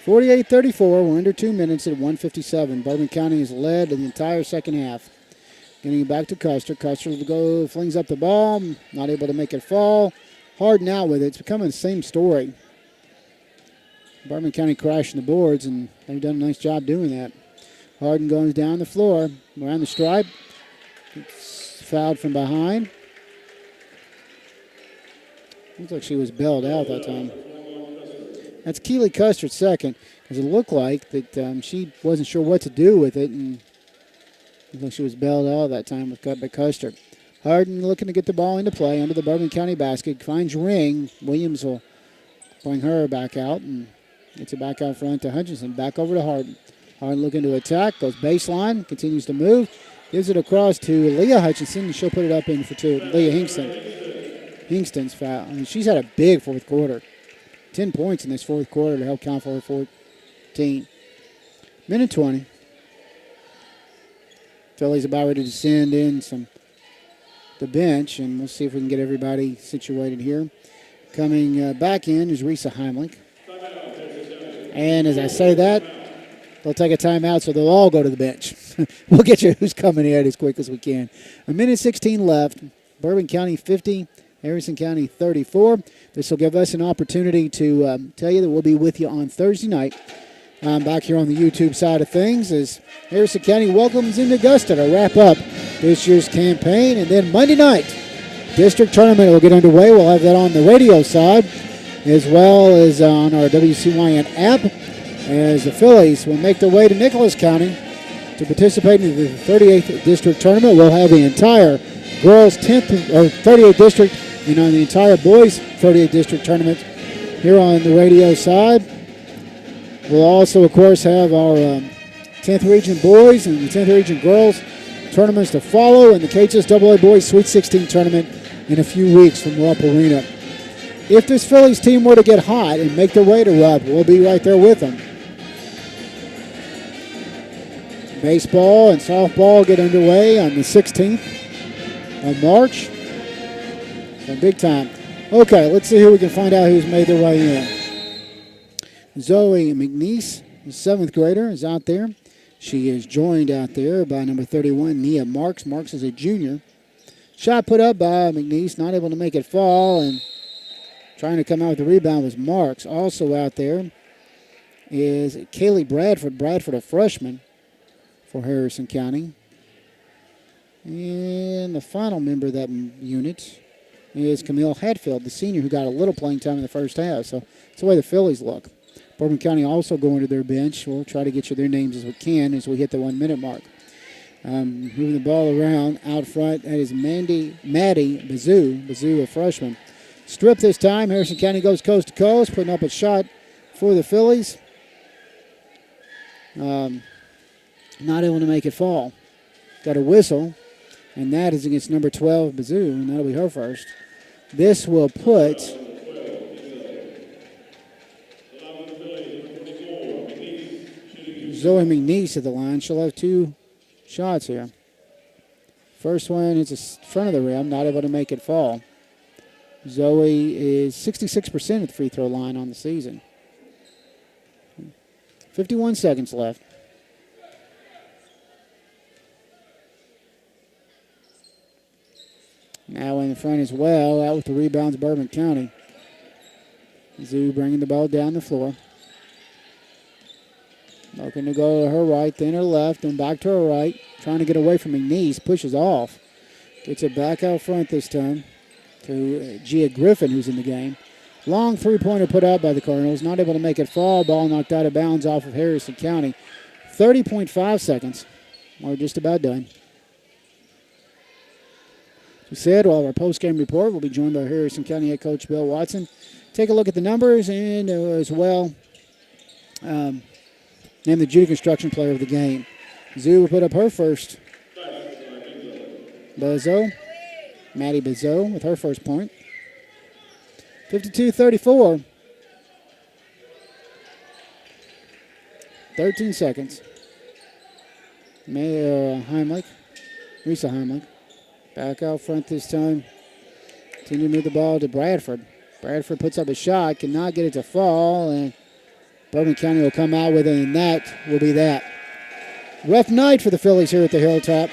48-34. We're under 2 minutes at 1:57. Bourbon County has led the entire second half. Getting it back to Custer. Custer flings up the ball. Not able to make it fall. Harden out with it. It's becoming the same story. Bourbon County crashing the boards, and they've done a nice job doing that. Harden goes down the floor. Around the stripe. It's fouled from behind. Looks like she was bailed out that time. That's Keely Custer's second, because it looked like that she wasn't sure what to do with it, and it looked like she was bailed out that time by Custer. Harden looking to get the ball into play under the Bourbon County basket. Finds Ring. Williams will bring her back out, and gets it back out front to Hutchinson. Back over to Harden. Harden looking to attack. Goes baseline. Continues to move. Gives it across to Leah Hutchinson, and she'll put it up in for 2. Leah Hingston. Hingston's foul. I mean, she's had a big fourth quarter. 10 points in this fourth quarter to help count for her 14. Minute 20. Phillies about ready to send in the bench, and we'll see if we can get everybody situated here. Coming back in is Risa Heimlich. And as I say that, they'll take a timeout, so they'll all go to the bench. We'll get you who's coming in as quick as we can. 1:16 left. Bourbon County 50, Harrison County 34. This will give us an opportunity to tell you that we'll be with you on Thursday night. Back here on the YouTube side of things as Harrison County welcomes in Augusta to wrap up this year's campaign. And then Monday night, district tournament will get underway. We'll have that on the radio side as well as on our WCYN app as the Fillies will make their way to Nicholas County to participate in the 38th district tournament. We'll have the entire girls 10th or 38th district and on the entire boys 38th district tournament here on the radio side. We'll also, of course, have our 10th region boys and the 10th region girls tournaments to follow, and the KHSAA boys Sweet 16 tournament in a few weeks from Rupp Arena. If this Phillies team were to get hot and make their way to Rupp, we'll be right there with them. Baseball and softball get underway on the 16th of March. So big time. Okay, let's see who we can find out who's made their way in. Zoe McNeese, the 7th grader, is out there. She is joined out there by number 31, Nia Marks. Marks is a junior. Shot put up by McNeese, not able to make it fall, and trying to come out with the rebound was Marks. Also out there is Kaylee Bradford. Bradford, a freshman for Harrison County. And the final member of that unit is Camille Hatfield, the senior, who got a little playing time in the first half. So that's the way the Phillies look. Bourbon County also going to their bench. We'll try to get you their names as we can as we hit the 1 minute mark. Moving the ball around out front, that is Maddie Bazoo. Bazoo, a freshman. Strip this time. Harrison County goes coast to coast, putting up a shot for the Phillies. Not able to make it fall. Got a whistle, and that is against number 12, Bazoo, and that'll be her first. This will put Zoe McNeese at the line. She'll have 2 shots here. First one is in front of the rim, not able to make it fall. Zoe is 66% at the free throw line on the season. 51 seconds left. Now in the front as well, out with the rebounds, Bourbon County. Zoo bringing the ball down the floor. Looking to go to her right, then her left, and back to her right. Trying to get away from McNeese, pushes off. Gets it back out front this time to Gia Griffin, who's in the game. Long three-pointer put out by the Cardinals. Not able to make it fall. Ball knocked out of bounds off of Harrison County. 30.5 seconds. We're just about done. As we said, we'll have our post-game report. We'll be joined by Harrison County head coach Bill Watson. Take a look at the numbers and as well name the Judy Construction player of the game. Zoo will put up her first. Bezzo. Maddie Bezzo with her first point. 52-34. 13 seconds. Heimlich. Risa Heimlich. Back out front this time. Continue to move the ball to Bradford. Bradford puts up a shot, cannot get it to fall, and Bourbon County will come out with it, and that will be that. Rough night for the Phillies here at the Hilltop,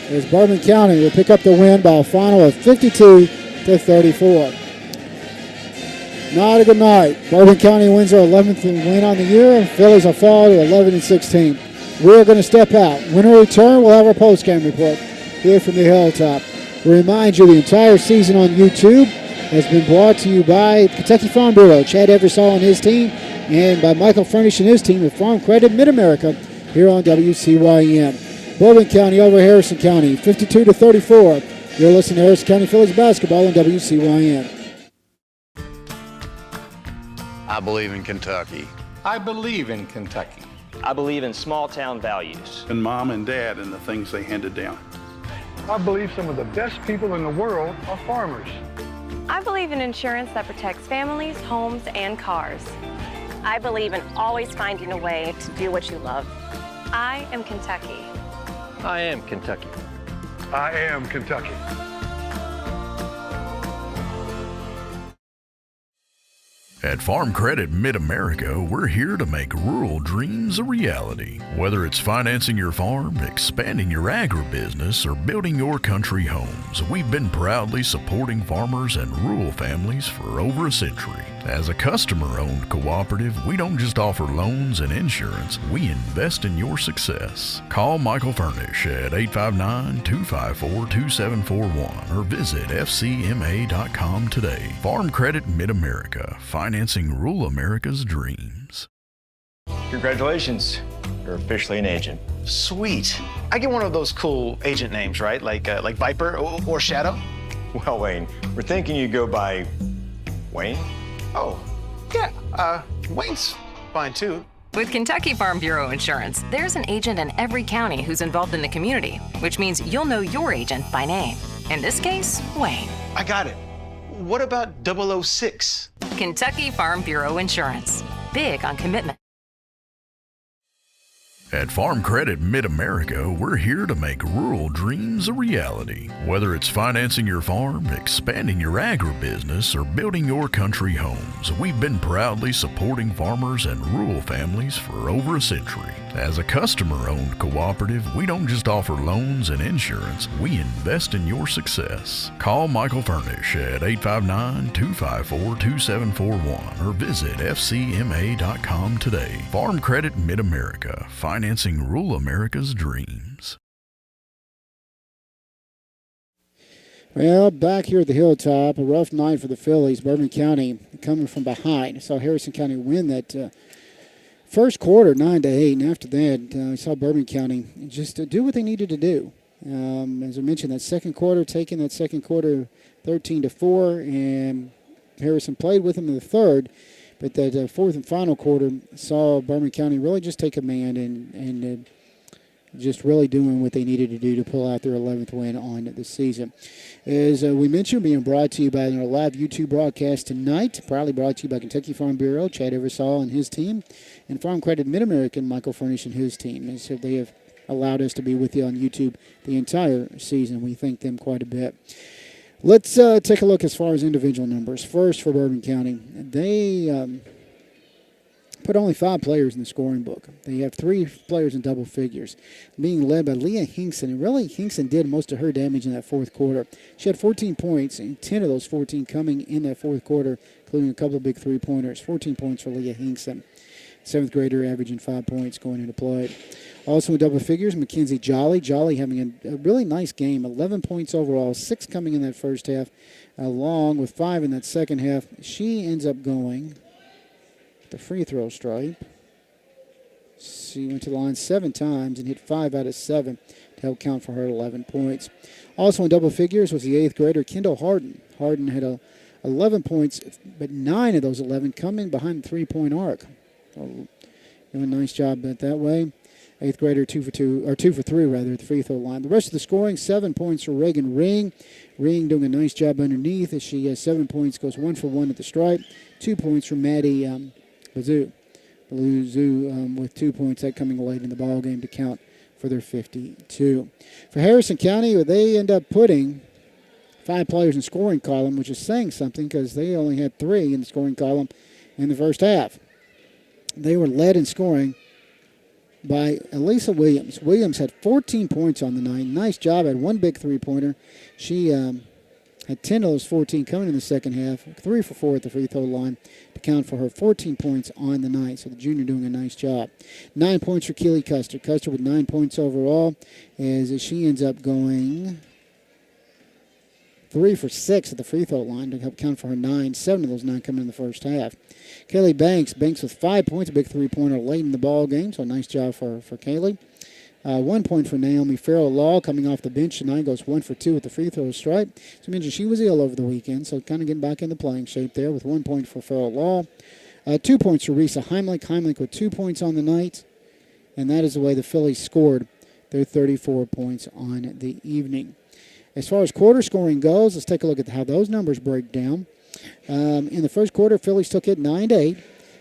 as Bourbon County will pick up the win by a final of 52-34. Not a good night. Bourbon County wins their 11th win on the year. Phillies will fall to 11-16. We're going to step out. When we return, we'll have our post-game report here from the Hilltop. We remind you the entire season on YouTube has been brought to you by Kentucky Farm Bureau, Chad Eversole and his team, and by Michael Furnish and his team at Farm Credit Mid-America here on WCYN. Bourbon County over Harrison County, 52-34. You're listening to Harrison County Phillies basketball on WCYN. I believe in Kentucky. I believe in Kentucky. I believe in small town values. And Mom and Dad and the things they handed down. I believe some of the best people in the world are farmers. I believe in insurance that protects families, homes, and cars. I believe in always finding a way to do what you love. I am Kentucky. I am Kentucky. I am Kentucky. At Farm Credit Mid-America, we're here to make rural dreams a reality. Whether it's financing your farm, expanding your agribusiness, or building your country homes, we've been proudly supporting farmers and rural families for over a century. As a customer-owned cooperative, we don't just offer loans and insurance, we invest in your success. Call Michael Furnish at 859-254-2741 or visit fcma.com today. Farm Credit Mid-America, financing rural America's dreams. Congratulations. You're officially an agent. Sweet. I get one of those cool agent names, right? Like Viper or Shadow? Well, Wayne, we're thinking you go by Wayne? Oh, yeah. Wayne's fine too. With Kentucky Farm Bureau Insurance, there's an agent in every county who's involved in the community, which means you'll know your agent by name. In this case, Wayne. I got it. What about 006? Kentucky Farm Bureau Insurance. Big on commitment. At Farm Credit Mid-America, we're here to make rural dreams a reality. Whether it's financing your farm, expanding your agribusiness, or building your country homes, we've been proudly supporting farmers and rural families for over a century. As a customer-owned cooperative, we don't just offer loans and insurance, we invest in your success. Call Michael Furnish at 859-254-2741 or visit fcma.com today. Farm Credit Mid-America, financing rural America's dreams. Well, back here at the Hilltop, a rough night for the Fillies. Bourbon County coming from behind. Saw Harrison County win that first quarter 9-8, and after that, we saw Bourbon County just do what they needed to do. As I mentioned, that second quarter, taking that second quarter 13-4, and Harrison played with them in the third. But that fourth and final quarter saw Bourbon County really just take command and just really doing what they needed to do to pull out their 11th win on the season. As we mentioned, being brought to you by our live YouTube broadcast tonight, proudly brought to you by Kentucky Farm Bureau, Chad Eversall and his team, and Farm Credit Mid-American, Michael Furnish and his team. And so they have allowed us to be with you on YouTube the entire season. We thank them quite a bit. Let's take a look as far as individual numbers. First, for Bourbon County, they put only 5 players in the scoring book. They have 3 players in double figures, being led by Leah Hinkson. And really, Hinkson did most of her damage in that fourth quarter. She had 14 points, and 10 of those 14 coming in that fourth quarter, including a couple of big three-pointers. 14 points for Leah Hinkson. 7th grader averaging 5 points going into play. Also in double figures, Mackenzie Jolly. Jolly having a really nice game. 11 points overall, 6 coming in that first half, along with 5 in that second half. She ends up going the free throw stripe. She went to the line 7 times and hit 5 out of 7 to help count for her 11 points. Also in double figures was the 8th grader, Kendall Harden. Harden had 11 points, but 9 of those 11 come in behind the three-point arc. Doing a nice job at that way. 8th grader 2 for 3 at the free throw line. The rest of the scoring, 7 points for Reagan Ring. Ring doing a nice job underneath as she has 7 points, goes 1 for 1 at the stripe. 2 points for Maddie Bazoo. Bazoo with 2 points, that coming late in the ball game to count for their 52. For Harrison County, they end up putting 5 players in scoring column, which is saying something because they only had 3 in the scoring column in the first half. They were led in scoring by Elisa Williams. Williams had 14 points on the night. Nice job. Had 1 big three-pointer. She had 10 of those 14 coming in the second half. 3 for 4 at the free throw line to count for her 14 points on the night. So the junior doing a nice job. 9 points for Keely Custer. Custer with 9 points overall as she ends up going 3 for 6 at the free throw line to help count for her 9. 7 of those 9 coming in the first half. Kaylee Banks with 5 points, a big three-pointer late in the ball game, so nice job for Kaylee. 1 point for Naomi Farrell Law coming off the bench tonight, goes 1 for 2 at the free throw stripe. So I mentioned she was ill over the weekend, so kind of getting back in the playing shape there with 1 point for Farrell Law. 2 points for Risa Heimlich. Heimlich with 2 points on the night, and that is the way the Phillies scored their 34 points on the evening. As far as quarter scoring goes, let's take a look at how those numbers break down. In the first quarter, Phillies took it 9-8.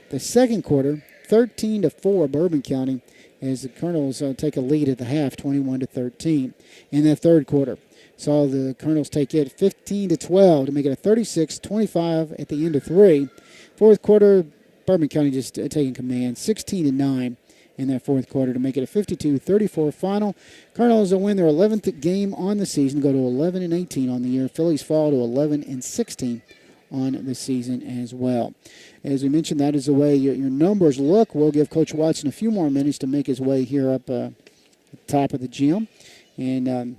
The second quarter, 13-4, Bourbon County as the Colonels take a lead at the half, 21-13. In the third quarter, saw the Colonels take it 15-12 to make it a 36-25 at the end of 3. Fourth quarter, Bourbon County just taking command, 16-9 in that fourth quarter to make it a 52-34 final. Colonels will win their 11th game on the season, go to 11-18 on the year. Fillies fall to 11-16 on the season as well. As we mentioned, that is the way your numbers look. We'll give Coach Watson a few more minutes to make his way here up at the top of the gym. And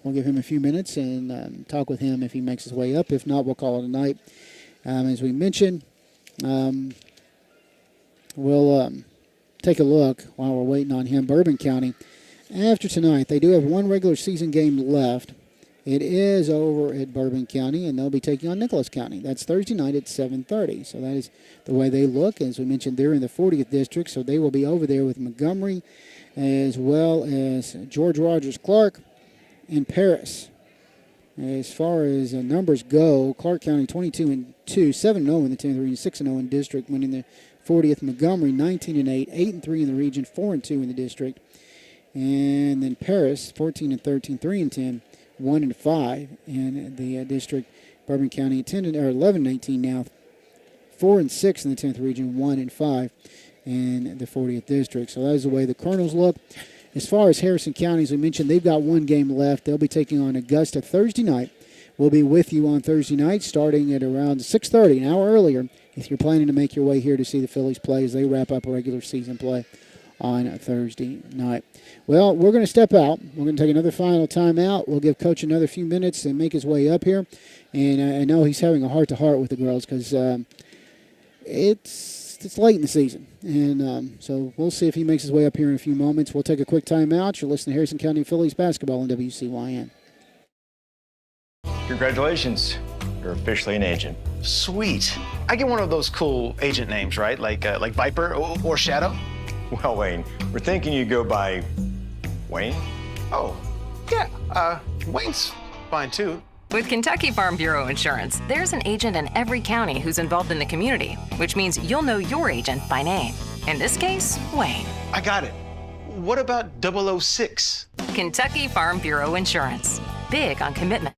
we'll give him a few minutes and talk with him if he makes his way up. If not, we'll call it a night. As we mentioned, we'll take a look while we're waiting on him. Bourbon County, after tonight, they do have one regular season game left. It is over at Bourbon County, and they'll be taking on Nicholas County. That's Thursday night at 7:30. So that is the way they look. As we mentioned, they're in the 40th district, so they will be over there with Montgomery as well as George Rogers Clark and Paris. As far as numbers go, Clark County 22-2, 7-0 in the 10th region, 6-0 in district, winning the 40th. Montgomery 19-8, 8-3 in the region, 4-2 in the district. And then Paris 14-13, 3-10. 1-5 in the district. Bourbon County 11-18 now, 4-6 in the 10th region, 1-5 in the 40th district. So that is the way the Colonels look. As far as Harrison County, as we mentioned, they've got one game left. They'll be taking on Augusta Thursday night. We'll be with you on Thursday night, starting at around 6:30, an hour earlier, if you're planning to make your way here to see the Fillies play as they wrap up regular season play on Thursday night. Well, we're going to step out. We're going to take another final timeout. We'll give Coach another few minutes to make his way up here. And I know he's having a heart-to-heart with the girls because it's late in the season. And so we'll see if he makes his way up here in a few moments. We'll take a quick timeout. You're listening to Harrison County Fillies basketball on WCYN. Congratulations. You're officially an agent. Sweet. I get one of those cool agent names, right? Like Viper or Shadow? Well, Wayne, we're thinking you go by Wayne? Oh, yeah. Wayne's fine, too. With Kentucky Farm Bureau Insurance, there's an agent in every county who's involved in the community, which means you'll know your agent by name. In this case, Wayne. I got it. What about 006? Kentucky Farm Bureau Insurance. Big on commitment.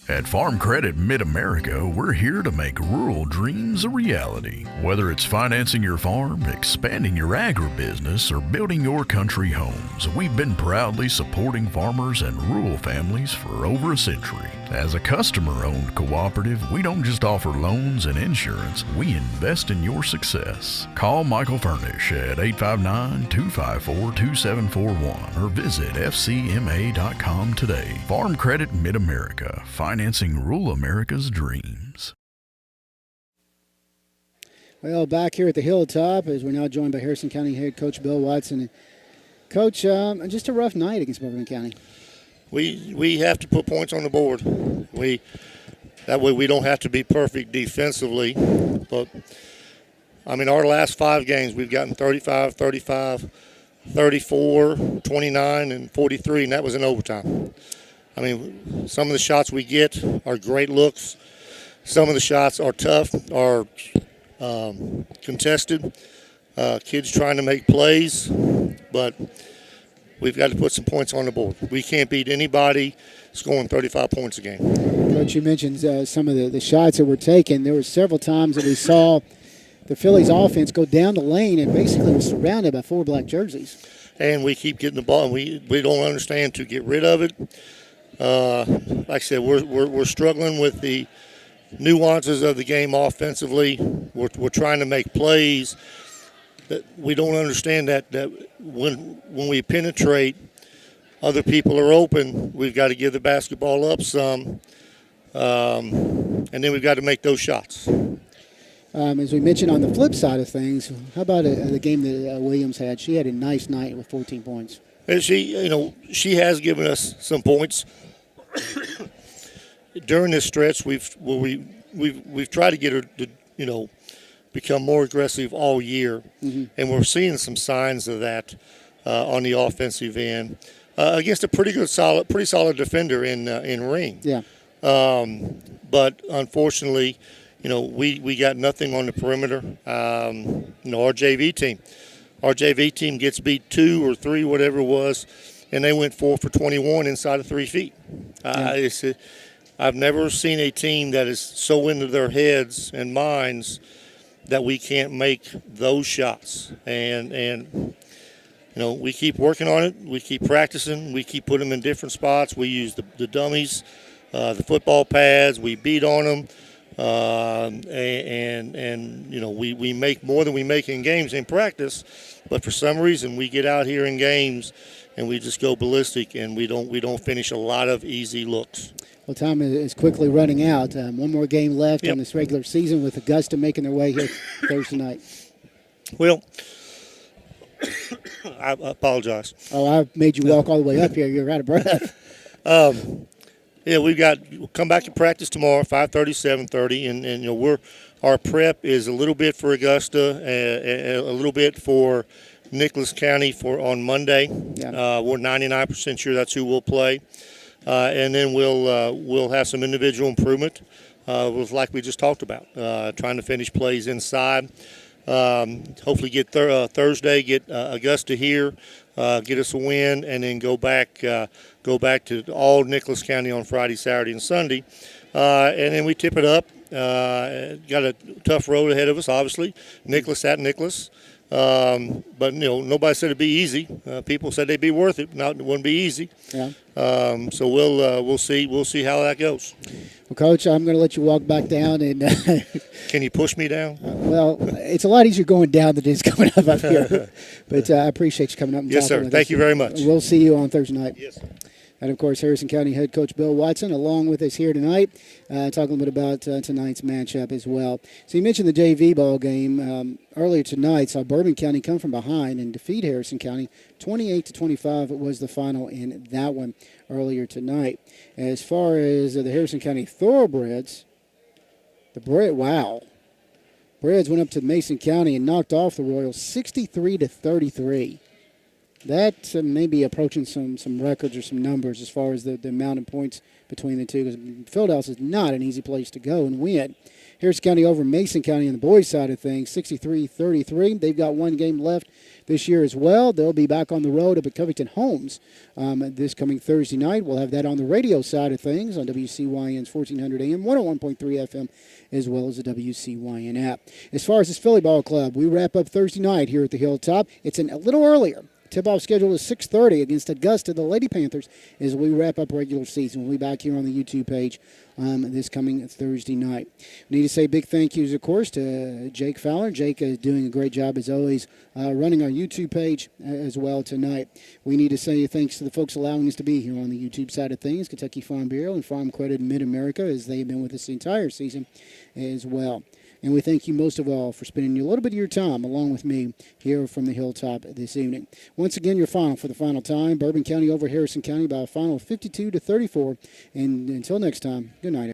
At Farm Credit Mid-America, we're here to make rural dreams a reality. Whether it's financing your farm, expanding your agribusiness, or building your country homes, we've been proudly supporting farmers and rural families for over a century. As a customer-owned cooperative, we don't just offer loans and insurance, we invest in your success. Call Michael Furnish at 859-254-2741 or visit fcma.com today. Farm Credit Mid-America, financing rural America's dreams. Well, back here at the Hilltop, as we're now joined by Harrison County head coach Bill Watson. Coach, just a rough night against Bourbon County. We have to put points on the board. That way we don't have to be perfect defensively. But, I mean, our last 5 games, we've gotten 35, 35, 34, 29, and 43, and that was in overtime. I mean, some of the shots we get are great looks. Some of the shots are tough, are contested. Kids trying to make plays, but we've got to put some points on the board. We can't beat anybody scoring 35 points a game. Coach, you mentioned some of the shots that were taken. There were several times that we saw the Phillies offense go down the lane and basically was surrounded by 4 black jerseys. And we keep getting the ball, and we don't understand to get rid of it. Like I said, we're struggling with the nuances of the game offensively. We're trying to make plays. That we don't understand that when we penetrate, other people are open. We've got to give the basketball up some, and then we've got to make those shots. As we mentioned on the flip side of things, how about the game that Williams had? She had a nice night with 14 points. And she has given us some points during this stretch. We've tried to get her to become more aggressive all year, and we're seeing some signs of that on the offensive end against a pretty solid defender in Ring. Yeah. But unfortunately, we got nothing on the perimeter. Our JV team gets beat 2 or 3, whatever it was, and they went 4 for 21 inside of 3 feet. I've never seen a team that is so into their heads and minds that we can't make those shots. And we keep working on it. We keep practicing. We keep putting them in different spots. We use the dummies, the football pads. We beat on them. We make more than we make in games in practice, but for some reason we get out here in games and we just go ballistic, and we don't finish a lot of easy looks. Well, time is quickly running out. One more game left on this regular season, with Augusta making their way here Thursday night. Well, I apologize. Oh, I made you walk all the way up here. You're out of breath. We'll come back to practice tomorrow, 5:30, 7:30, and our prep is a little bit for Augusta, a little bit for Nicholas County on Monday. Yeah. We're 99% sure that's who we'll play, and then we'll have some individual improvement, like we just talked about, trying to finish plays inside. Hopefully get Thursday, get Augusta here, get us a win, and then go back to all Nicholas County on Friday, Saturday, and Sunday. And then we tip it up. Got a tough road ahead of us, obviously. Nicholas at Nicholas. But nobody said it'd be easy. People said they'd be worth it. It wouldn't be easy. Yeah. So we'll see how that goes. Well, Coach, I'm going to let you walk back down. And can you push me down? Well, it's a lot easier going down than it is coming up here. But I appreciate you coming up and yes, talking sir. with Thank us. you very much. We'll see you on Thursday night. Yes. And, of course, Harrison County head coach Bill Watson along with us here tonight, talking a little bit about tonight's matchup as well. So you mentioned the JV ball game earlier tonight. Saw Bourbon County come from behind and defeat Harrison County 28-25. It was the final in that one earlier tonight. As far as the Harrison County Thoroughbreds, Breds went up to Mason County and knocked off the Royals 63-33. That may be approaching some records or some numbers as far as the amount of points between the two, because Philadelphia is not an easy place to go and win. Harrison County over Mason County on the boys' side of things, 63-33. They've got one game left this year as well. They'll be back on the road up at Covington Homes this coming Thursday night. We'll have that on the radio side of things on WCYN's 1400 AM, 101.3 FM, as well as the WCYN app. As far as this Philly Ball Club, we wrap up Thursday night here at the Hilltop. It's a little earlier. Tip-off schedule is 6:30 against Augusta, the Lady Panthers, as we wrap up regular season. We'll be back here on the YouTube page this coming Thursday night. We need to say big thank yous, of course, to Jake Fowler. Jake is doing a great job, as always, running our YouTube page as well tonight. We need to say thanks to the folks allowing us to be here on the YouTube side of things, Kentucky Farm Bureau and Farm Credit Mid-America, as they have been with us the entire season as well. And we thank you most of all for spending a little bit of your time along with me here from the Hilltop this evening. Once again, your final for the final time. Bourbon County over Harrison County by a final of 52-34. And until next time, good night.